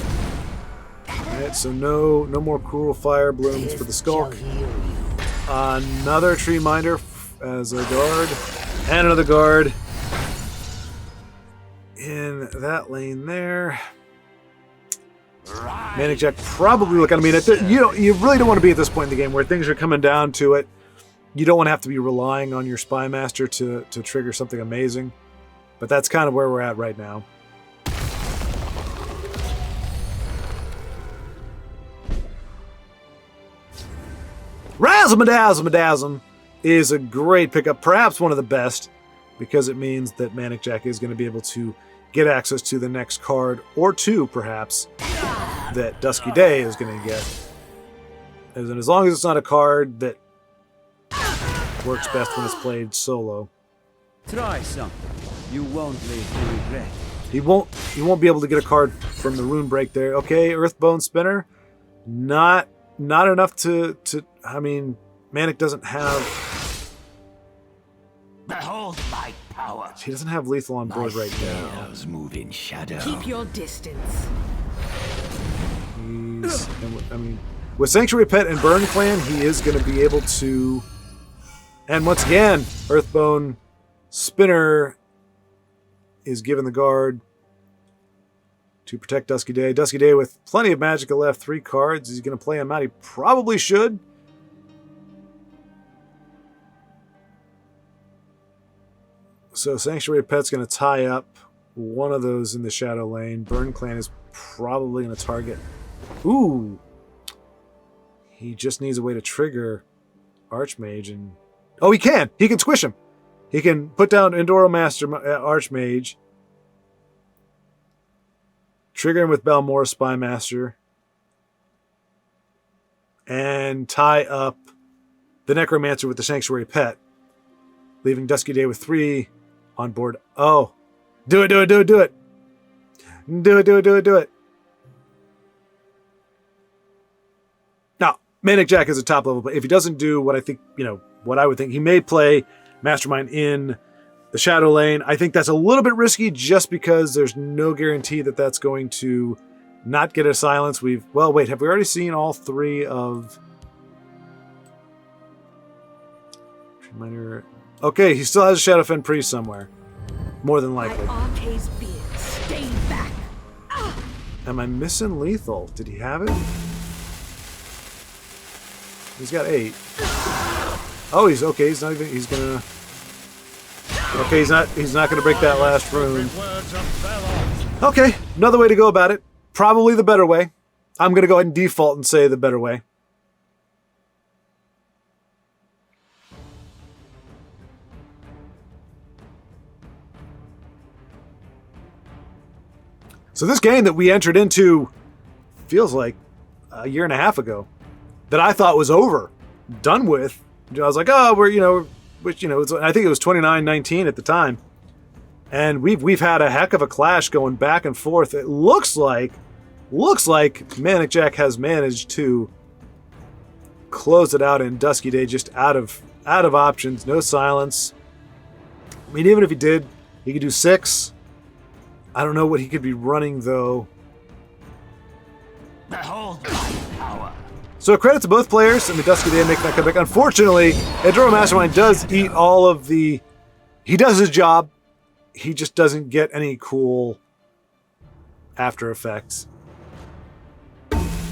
Alright, so no more Cruel Fire Blooms for the Skulk. Another Tree Minder as a guard. And another guard in that lane there. Manic-Jack probably looking. I mean, you really don't want to be at this point in the game where things are coming down to it. You don't want to have to be relying on your Spymaster to trigger something amazing. But that's kind of where we're at right now. Razzle-ma-dazzle-ma-dazzle is a great pickup, perhaps one of the best, because it means that Manic-Jack is going to be able to get access to the next card, or 2 perhaps, that Dusky Day is going to get. And as long as it's not a card that works best when it's played solo. Try something. You won't live to regret. He won't be able to get a card from the Rune Break there. Okay, Earthbone Spinner. Not enough to I mean, Manic doesn't have... Behold my power. He doesn't have lethal on board right now. Move in shadow. Keep your distance. I mean, with Sanctuary Pet and Burn Clan, he is going to be able to... And once again, Earthbone Spinner is given the guard to protect Dusky Day. Dusky Day with plenty of Magicka left, 3 cards. He's going to play him out. He probably should. So Sanctuary Pet's going to tie up one of those in the Shadow Lane. Burn Clan is probably going to target... Ooh! He just needs a way to trigger Archmage and... Oh, he can! He can squish him! He can put down Endoro Master Archmage. Trigger him with Balmora Spymaster. And tie up the Necromancer with the Sanctuary Pet. Leaving Dusky Day with 3 on board. Oh. Do it. Do it. No. Manic-Jack is a top level, but if he doesn't do what I think, what I would think, he may play Mastermind in the Shadow lane. I think that's a little bit risky just because there's no guarantee that that's going to not get a silence. Have we already seen all three of... Okay, he still has a Shadowfen Priest somewhere. More than likely. Arcade's beard, stay back. Am I missing lethal? Did he have it? He's got 8. Oh, he's okay. He's not even. He's gonna. Okay, he's not. He's not gonna break that last rune. Okay, another way to go about it. Probably the better way. I'm gonna go ahead and default and say the better way. So this game that we entered into feels like a year and a half ago that I thought was over, done with. I was like, oh, I think it was 29-19 at the time. And we've had a heck of a clash going back and forth. It looks like Manic-Jack has managed to close it out in Dusky Day, just out of options, no silence. I mean, even if he did, he could do 6. I don't know what he could be running, though. Behold my power. So credit to both players. I mean, Dusky Day making that comeback. Unfortunately, Enduro Mastermind does eat all of the... He does his job. He just doesn't get any cool after effects.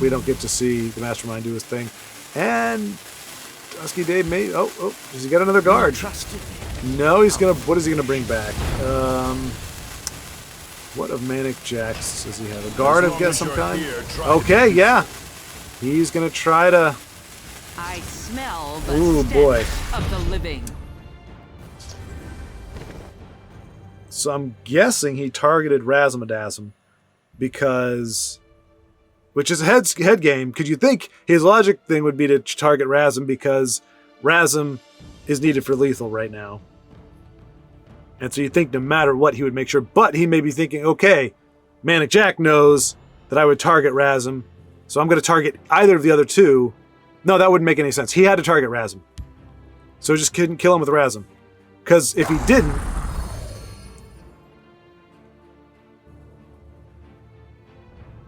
We don't get to see the Mastermind do his thing. And Dusky Day may... Oh, does he get another guard? No, he's gonna... What is he gonna bring back? What of Manic-Jacks does he have? A guard of some kind? Okay, yeah. He's going to try to... I smell the stench of the living. So I'm guessing he targeted Razumadassum because... Which is a head game. Could you think his logic thing would be to target Razum because Razum is needed for lethal right now. And so you think no matter what, he would make sure. But he may be thinking, okay, Manic-Jack knows that I would target Razum, so I'm going to target either of the other two. No, that wouldn't make any sense. He had to target Razum. So just couldn't kill him with Razum. Because if he didn't...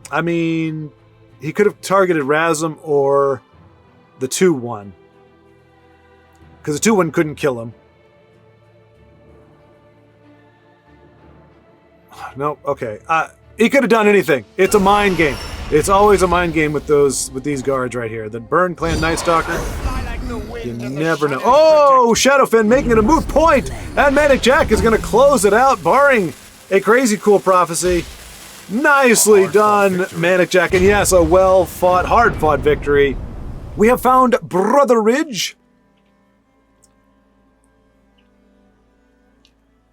I mean, he could have targeted Razum or the 2-1. Because the 2-1 couldn't kill him. No, okay. He could have done anything. It's a mind game. It's always a mind game with these guards right here. The Burn Clan Night Stalker. You never know. Oh, Shadowfen making it a moot point, and Manic-Jack is going to close it out, barring a crazy cool prophecy. Nicely done, Manic-Jack, and yes, a well-fought, hard-fought victory. We have found Brotheridge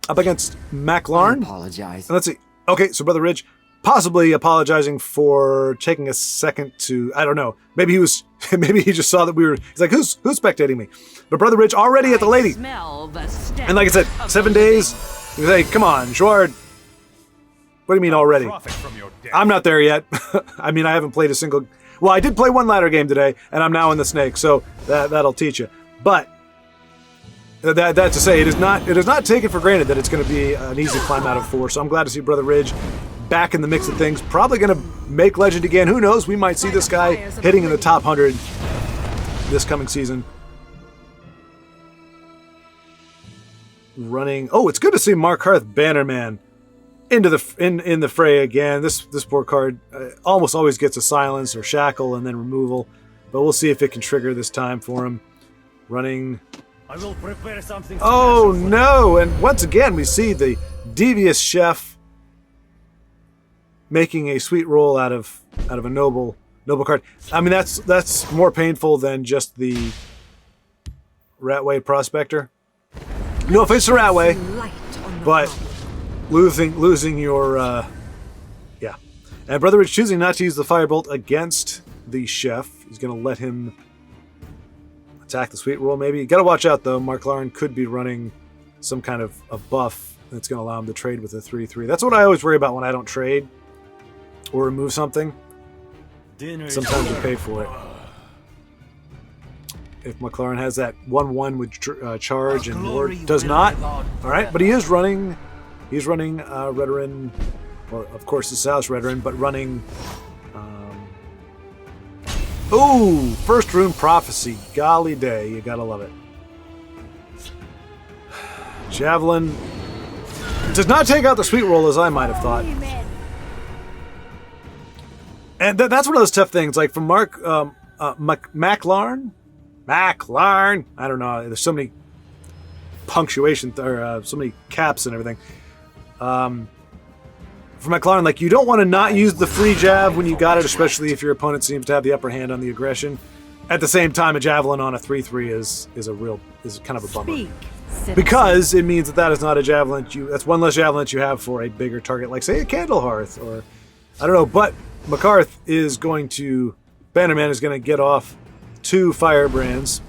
up against McLaren. I apologize. And let's see. Okay, so Brotheridge possibly apologizing for taking a second to, I don't know. Maybe he just saw that we were, he's like, who's spectating me? But Brotheridge already at the lady. And like I said, 7 days. He's like, come on, Schwaaard. What do you mean already? I'm not there yet. I mean, I haven't played a single, well, I did play one ladder game today, and I'm now in the snake, so that'll teach you. But that to say, it is not taken for granted that it's going to be an easy climb out of 4. So I'm glad to see Brotheridge back in the mix of things. Probably going to make legend again. Who knows? We might see this guy hitting in the top 100 this coming season. Running. Oh, it's good to see Mark Harth Bannerman into the in the fray again. This poor card almost always gets a silence or shackle and then removal, but we'll see if it can trigger this time for him. Running. I will prepare something. Oh no! And once again, we see the devious chef making a sweet roll out of a noble card. I mean, that's more painful than just the Ratway Prospector. No offense to Ratway, but losing your yeah. And Brotheridge choosing not to use the Firebolt against the chef. He's going to let him attack the sweet roll, maybe. You got to watch out, though. Mark Lauren could be running some kind of a buff that's going to allow him to trade with a 3/3. That's what I always worry about when I don't trade or remove something. Sometimes you pay for it. if McLaren has that 1/1 with charge and Lord does not. All right, but he is running. He's running Redoran, well, of course the South Redoran, but running. Ooh, first rune prophecy. Golly day, you gotta love it. Javelin does not take out the sweet roll as I might have thought. And that's one of those tough things. Like from Mark McLaren. I don't know. There's so many punctuation or so many caps and everything. For McLaren, like you don't want to not use the free jab when you got it, especially if your opponent seems to have the upper hand on the aggression. At the same time, a javelin on a 3/3 is kind of a bummer. Because it means that is not a javelin. That's one less javelin you have for a bigger target, like say a Candlehearth or I don't know. But McCarth is going to Bannerman is going to get off 2 firebrands.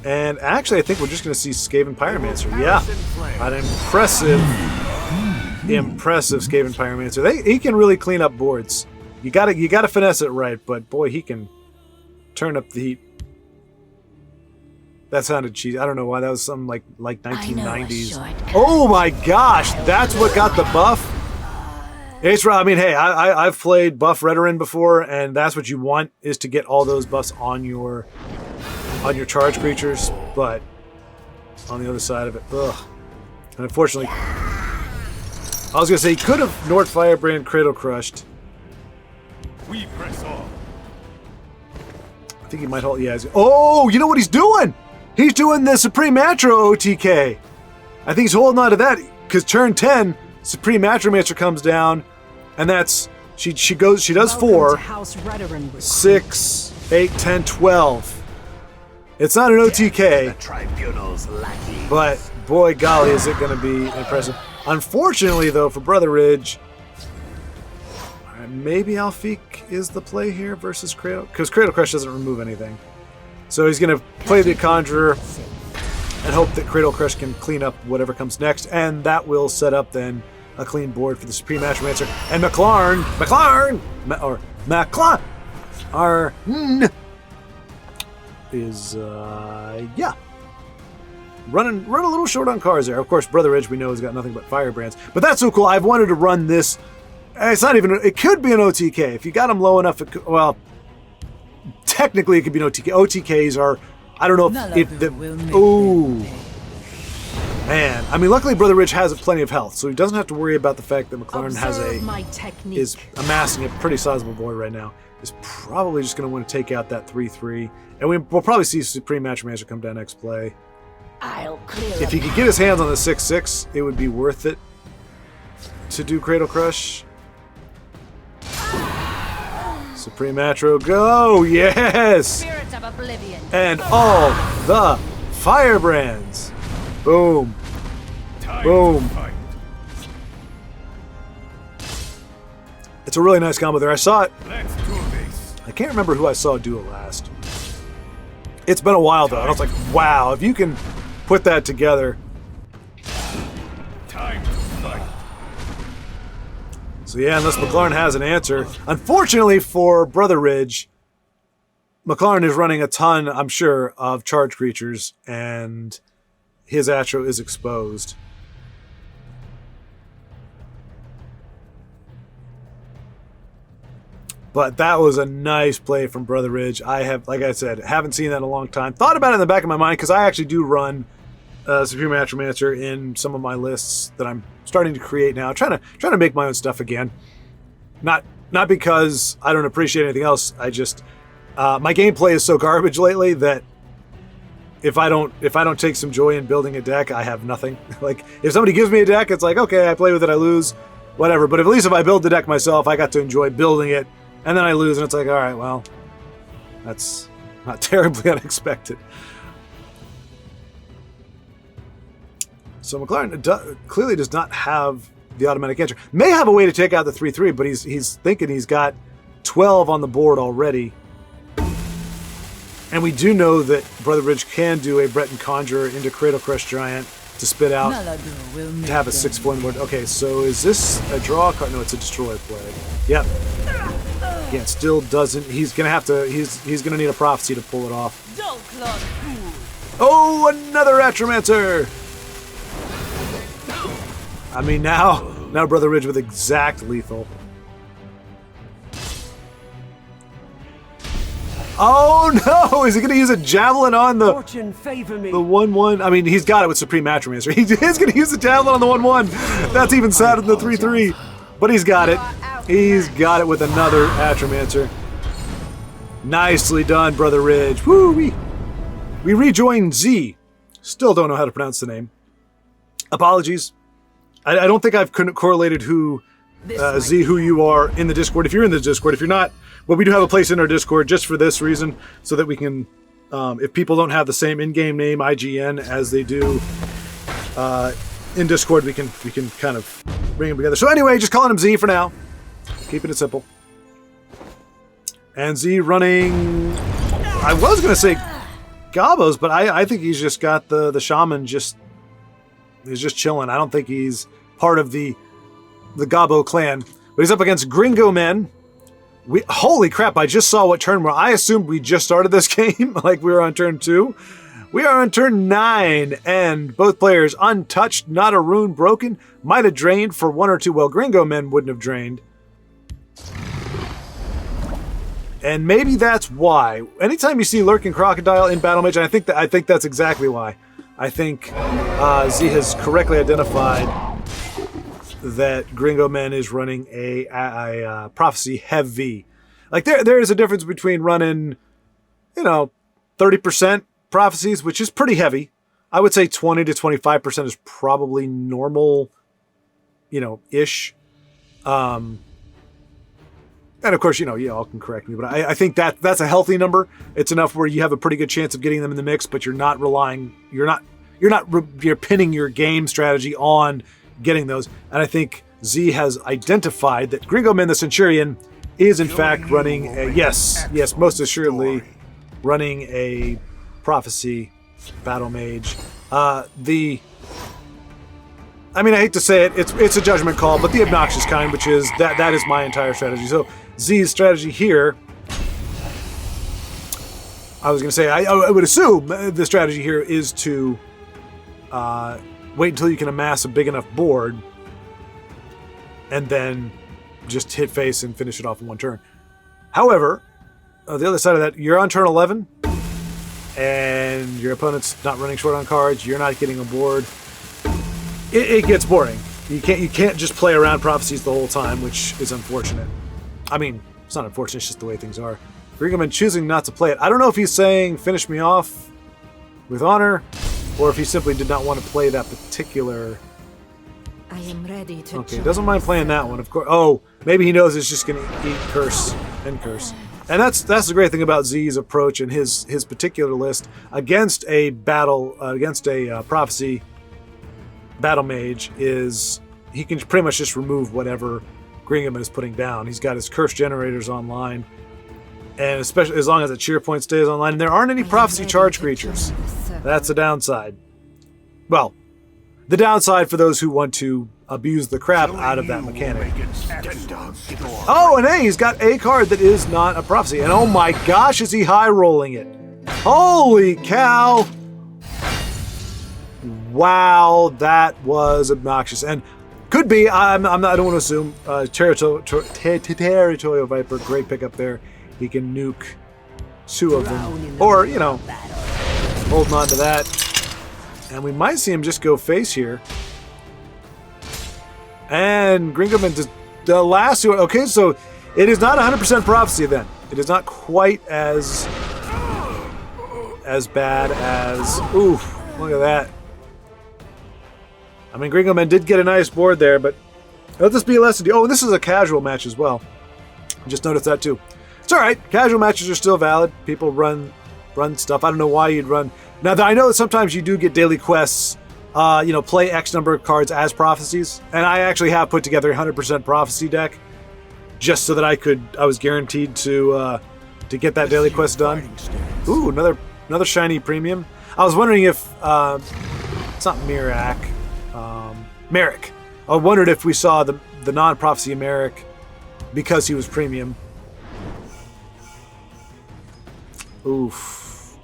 And actually, I think we're just going to see Skaven Pyromancer. Yeah, an impressive Skaven Pyromancer. He can really clean up boards. You got to finesse it right, but boy, he can turn up the heat. That sounded cheesy. I don't know why. That was something like 1990s. Oh my gosh, that's what got the buff. I mean, hey, I've played buff Redoran before, and that's what you want is to get all those buffs on your charge creatures. But on the other side of it, ugh. And unfortunately, I was gonna say he could have Nord Firebrand Cradle Crushed. We press on. I think he might hold. Yeah. Oh, you know what he's doing? He's doing the Supreme Matro OTK. I think he's holding on to that because turn 10, Supreme Matromancer comes down, and that's she does 4, 6, 8, 10, 12. It's not an OTK, but boy golly is it going to be impressive. Unfortunately though for Brotheridge, maybe Alfiq is the play here versus Cradle, because Cradle Crush doesn't remove anything. So he's going to play the Conjurer and hope that Cradle Crush can clean up whatever comes next, and that will set up then a clean board for the Supreme Matromancer. And McLaren is running a little short on cars there. Of course, Brotheridge we know has got nothing but firebrands, but that's so cool. I've wanted to run this. It's not even. It could be an OTK if you got them low enough. Well, technically it could be an OTK. OTKs are. I don't know if the. Ooh, man. I mean, luckily Brotheridge has plenty of health, so he doesn't have to worry about the fact that McLaren is amassing a pretty sizable board right now. Is probably just going to want to take out that 3/3, and we'll probably see Supreme Matromancer come down next play. If he could get his hands on the 6/6, it would be worth it to do Cradle Crush. Supreme Matro, go! Yes! Spirits of Oblivion. And all the firebrands. Boom. Boom. It's a really nice combo there. I saw it. Let's do this. I can't remember who I saw do it last. It's been a while though, and I was like, wow, if you can put that together. Time to fight. So yeah, unless McLaren has an answer. Unfortunately for Brotheridge, McLaren is running a ton, I'm sure, of charge creatures, and his Atro is exposed. But that was a nice play from Brotheridge. I have, like I said, haven't seen that in a long time. Thought about it in the back of my mind because I actually do run Supreme Matromancer in some of my lists that I'm starting to create now, trying to make my own stuff again. Not because I don't appreciate anything else. I just my gameplay is so garbage lately that if I don't take some joy in building a deck, I have nothing. Like if somebody gives me a deck, it's like okay, I play with it, I lose, whatever. But at least if I build the deck myself, I got to enjoy building it, and then I lose, and it's like all right, well, that's not terribly unexpected. So McLaren clearly does not have the automatic answer. May have a way to take out the 3/3, but he's thinking he's got 12 on the board already. And we do know that Brotheridge can do a Breton Conjurer into Cradle Crush Giant to spit out to have a 6/4 board. Okay, so is this a draw card? No, it's a destroy play. Yep. Again, still doesn't. He's gonna have to. He's gonna need a prophecy to pull it off. Oh, another Atromancer! I mean, now Brotheridge with exact lethal. Oh no! Is he going to use a javelin on the 1/1? I mean, he's got it with Supreme Atromancer. He is going to use the javelin on the 1/1. That's even sadder than the 3/3. But he's got it. He's got it with another Atromancer. Nicely done, Brotheridge. Woo-wee! We rejoin Z. Still don't know how to pronounce the name. Apologies. I don't think I've correlated who Z, who you are in the Discord. If you're in the Discord, if you're not, well, we do have a place in our Discord just for this reason, so that we can, if people don't have the same in-game name IGN as they do in Discord, we can kind of bring them together. So anyway, just calling him Z for now, keeping it simple. And Z running, I was gonna say Gabos, but I think he's just got the shaman he's just chilling. I don't think he's part of the Gabo clan, but he's up against Gringo Men. Holy crap, I just saw what turn we're on. I assumed we just started this game, like we were on turn 2. We are on turn 9, and both players untouched, not a rune broken, might have drained for 1 or 2. Well, Gringo Men wouldn't have drained. And maybe that's why. Anytime you see Lurking Crocodile in Battle Mage, and I think that's exactly why. I think Z has correctly identified that Gringo Men is running a prophecy heavy. Like there is a difference between running, 30% prophecies, which is pretty heavy. I would say 20 to 25% is probably normal, ish. And of course, you all can correct me, but I think that's a healthy number. It's enough where you have a pretty good chance of getting them in the mix, but you're pinning your game strategy on getting those. And I think Z has identified that Gringo Men the Centurion is in fact running most assuredly running a prophecy battle mage. I hate to say it, it's a judgment call, but the obnoxious kind, which is that is my entire strategy. So Z's strategy here, I was going to say, I would assume the strategy here is to wait until you can amass a big enough board and then just hit face and finish it off in one turn. However, the other side of that, you're on turn 11 and your opponent's not running short on cards, you're not getting a board. It gets boring. You can't just play around prophecies the whole time, which is unfortunate. I mean, it's not unfortunate, it's just the way things are. Gringo Men choosing not to play it. I don't know if he's saying finish me off with honor, or if he simply did not want to play that particular. I am ready to. Okay, doesn't mind playing that one, of course. Oh, maybe he knows it's just going to eat curse and curse. And that's the great thing about Z's approach and his particular list against a prophecy battle mage is he can pretty much just remove whatever Gringo Men is putting down. He's got his curse generators online, and especially as long as the cheer point stays online, and there aren't any prophecy charge creatures. That's the downside. Well, the downside for those who want to abuse the crap out of that mechanic. Oh, and hey, he's got a card that is not a prophecy, and oh my gosh, is he high rolling it? Holy cow! Wow, that was obnoxious, and could be. I don't want to assume. Territorial Viper, great pickup there. He can nuke 2 of them, or holding on to that, and we might see him just go face here. And Gringo Men does the last 2. Okay, so it is not 100% prophecy then. It is not quite as bad as. Oof! Look at that. I mean, Gringo Men did get a nice board there, but let this be a lesson to you. Oh, this is a casual match as well. Just noticed that too. It's all right. Casual matches are still valid. People run stuff. I don't know why you'd run. Now, I know that sometimes you do get daily quests, play X number of cards as prophecies, and I actually have put together a 100% prophecy deck just so that I was guaranteed to get that daily quest done. Ooh, another shiny premium. I was wondering if it's not Mirac. Merrick. I wondered if we saw the non-prophecy Merrick because he was premium. Oof.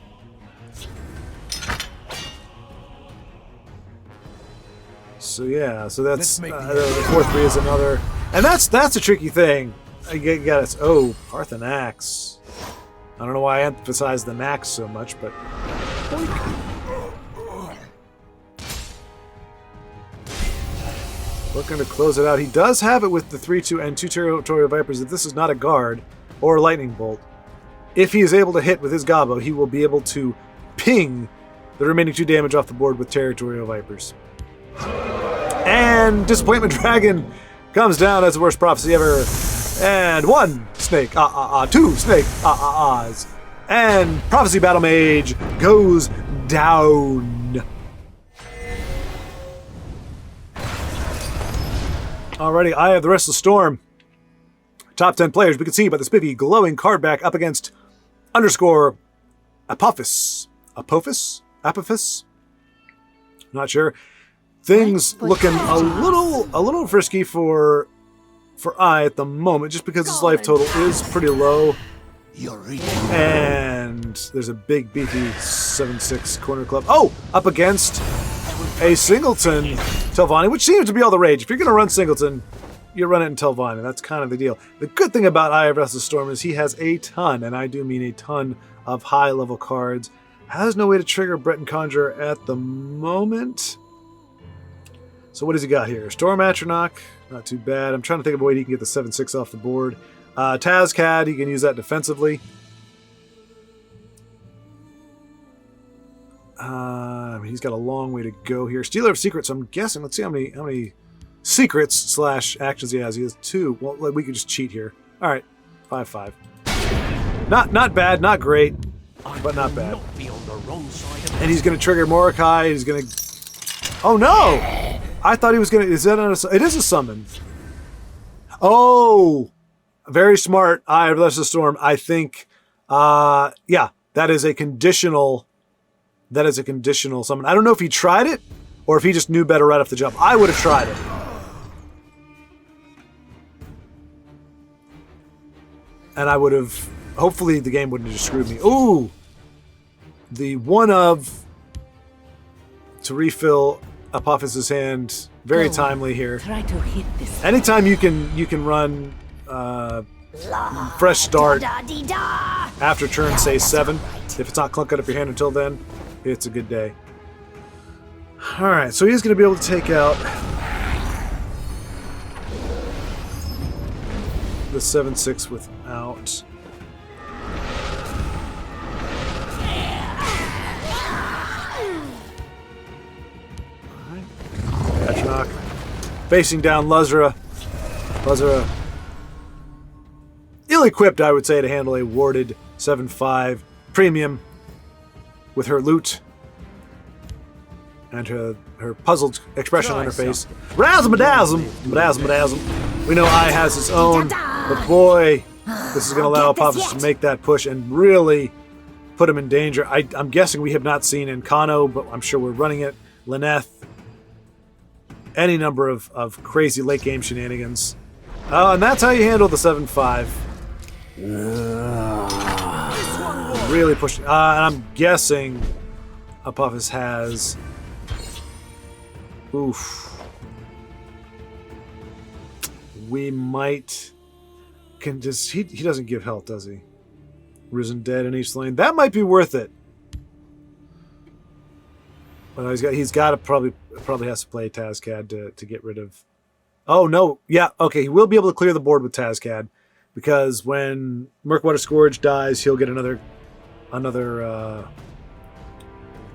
So yeah, so that's the 4-3 is another, and that's a tricky thing. I got it. Oh, Parthenax. I don't know why I emphasize the Nax so much, but looking to close it out. He does have it with the 3-2 and 2 Territorial Vipers. If this is not a guard or a Lightning Bolt, if he is able to hit with his Gobbo, he will be able to ping the remaining 2 damage off the board with Territorial Vipers. And Disappointment Dragon comes down as the worst prophecy ever. And 1 snake, 2 snake, ahs. And Prophecy Battle Mage goes down. Alrighty, Eye of the Restless Storm. Top 10 players we can see by the spiffy glowing card back up against _ Apophis. Apophis? Not sure. Things looking a little frisky for I at the moment, just because his life total is pretty low. And there's a big beefy 7-6 corner club. Oh, up against a Singleton Telvanni, which seems to be all the rage. If you're going to run Singleton, you run it in Telvanni. That's kind of the deal. The good thing about Eye of Restless Storm is he has a ton, and I do mean a ton, of high-level cards. Has no way to trigger Breton Conjurer at the moment. So what has he got here? Storm Atronach, not too bad. I'm trying to think of a way he can get the 7-6 off the board. Tazcad, he can use that defensively. He's got a long way to go here. Stealer of Secrets, I'm guessing. Let's see how many secrets / actions he has. He has 2. Well, we could just cheat here. All right, 5/5. Not bad, not great, but not bad. And he's going to trigger Mordecai. He's going to... Oh, no! I thought he was going to... Is that not a... It is a summon. Oh! Very smart. Eye of the Storm. I think... yeah, that is a conditional... That is a conditional summon. I don't know if he tried it, or if he just knew better right off the jump. I would have tried it. And I would have... Hopefully the game wouldn't have just screwed me. Ooh! The one of... To refill Apophis's hand. Very timely here. Try to hit this. Anytime you can run fresh start after turn, say 7. If it's not clunking up your hand until then, it's a good day. Alright, so he's going to be able to take out the 7-6 without... Atronach. Facing down Luzra. Luzra, ill-equipped, I would say, to handle a warded 7-5 premium with her loot and her puzzled expression on her face. Razzle-madazzle. We know I has its own, but boy, this is going to allow Apophis to make that push and really put him in danger. I'm guessing we have not seen Encano, but I'm sure we're running it. Lineth. Any number of crazy late-game shenanigans. And that's how you handle the 7-5. Really pushing. And I'm guessing Apophis has... Oof. We might... Can just he doesn't give health, does he? Risen Dead in each lane. That might be worth it. Well, he's got to probably has to play Tazcad to get rid of... Oh, no. Yeah, okay. He will be able to clear the board with Tazcad because when Murkwater Scourge dies, he'll get another...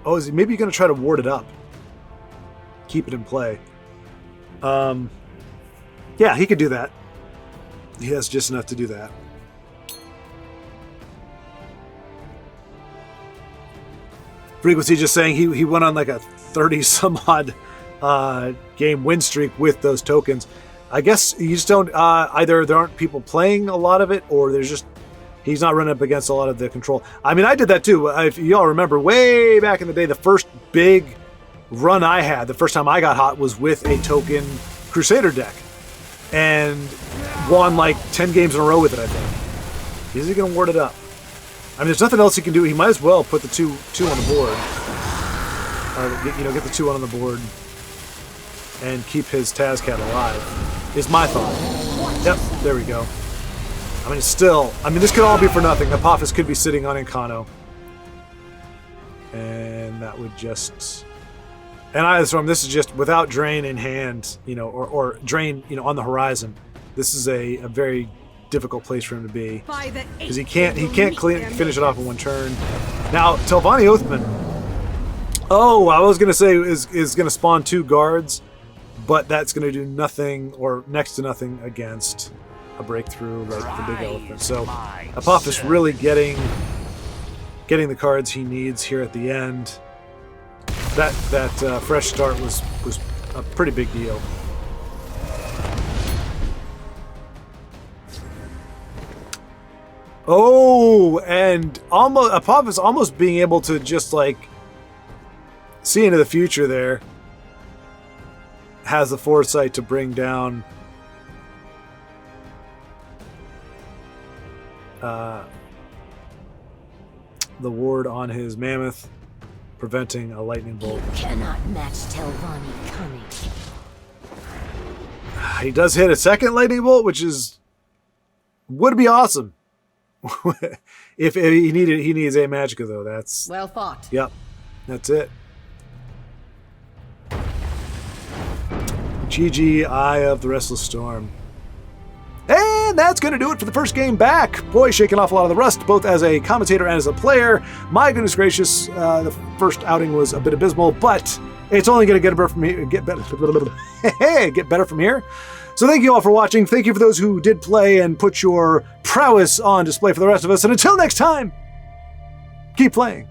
Oh, is he maybe going to try to ward it up? Keep it in play. Yeah, he could do that. He has just enough to do that. Frequency just saying he went on like a 30-some-odd game win streak with those tokens. I guess you just don't... either there aren't people playing a lot of it, or there's just... He's not running up against a lot of the control. I mean, I did that too. If y'all remember, way back in the day, the first big run I had, the first time I got hot, was with a token Crusader deck. And won like 10 games in a row with it, I think. Is he going to ward it up? I mean, there's nothing else he can do. He might as well put the two on the board. Or, get the 2 on the board and keep his Tazcat alive, is my thought. Yep, there we go. I mean, still, this could all be for nothing. Apophis could be sitting on Incano. And that would just... And Iostorm, this is just without Drain in hand, or Drain, on the horizon. This is a very difficult place for him to be. Because he can't finish it off in one turn. Now, Telvanni Oathman. Oh, I was going to say is going to spawn 2 guards, but that's going to do nothing or next to nothing against a breakthrough like the big elephant. So Apophis really getting the cards he needs here at the end. That fresh start was a pretty big deal. Oh, and Apophis almost being able to just like see into the future there. Has the foresight to bring down the ward on his mammoth, preventing a lightning bolt. You cannot match Telvanni cunning. He does hit a second lightning bolt, which would be awesome. if he needs a Magicka though. That's Well fought. Yep, that's it. GG, Eye of the Restless Storm. And that's going to do it for the first game back. Boy, shaking off a lot of the rust, both as a commentator and as a player. My goodness gracious, the first outing was a bit abysmal, but it's only going to get better from here. Get better from here. So thank you all for watching. Thank you for those who did play and put your prowess on display for the rest of us. And until next time, keep playing.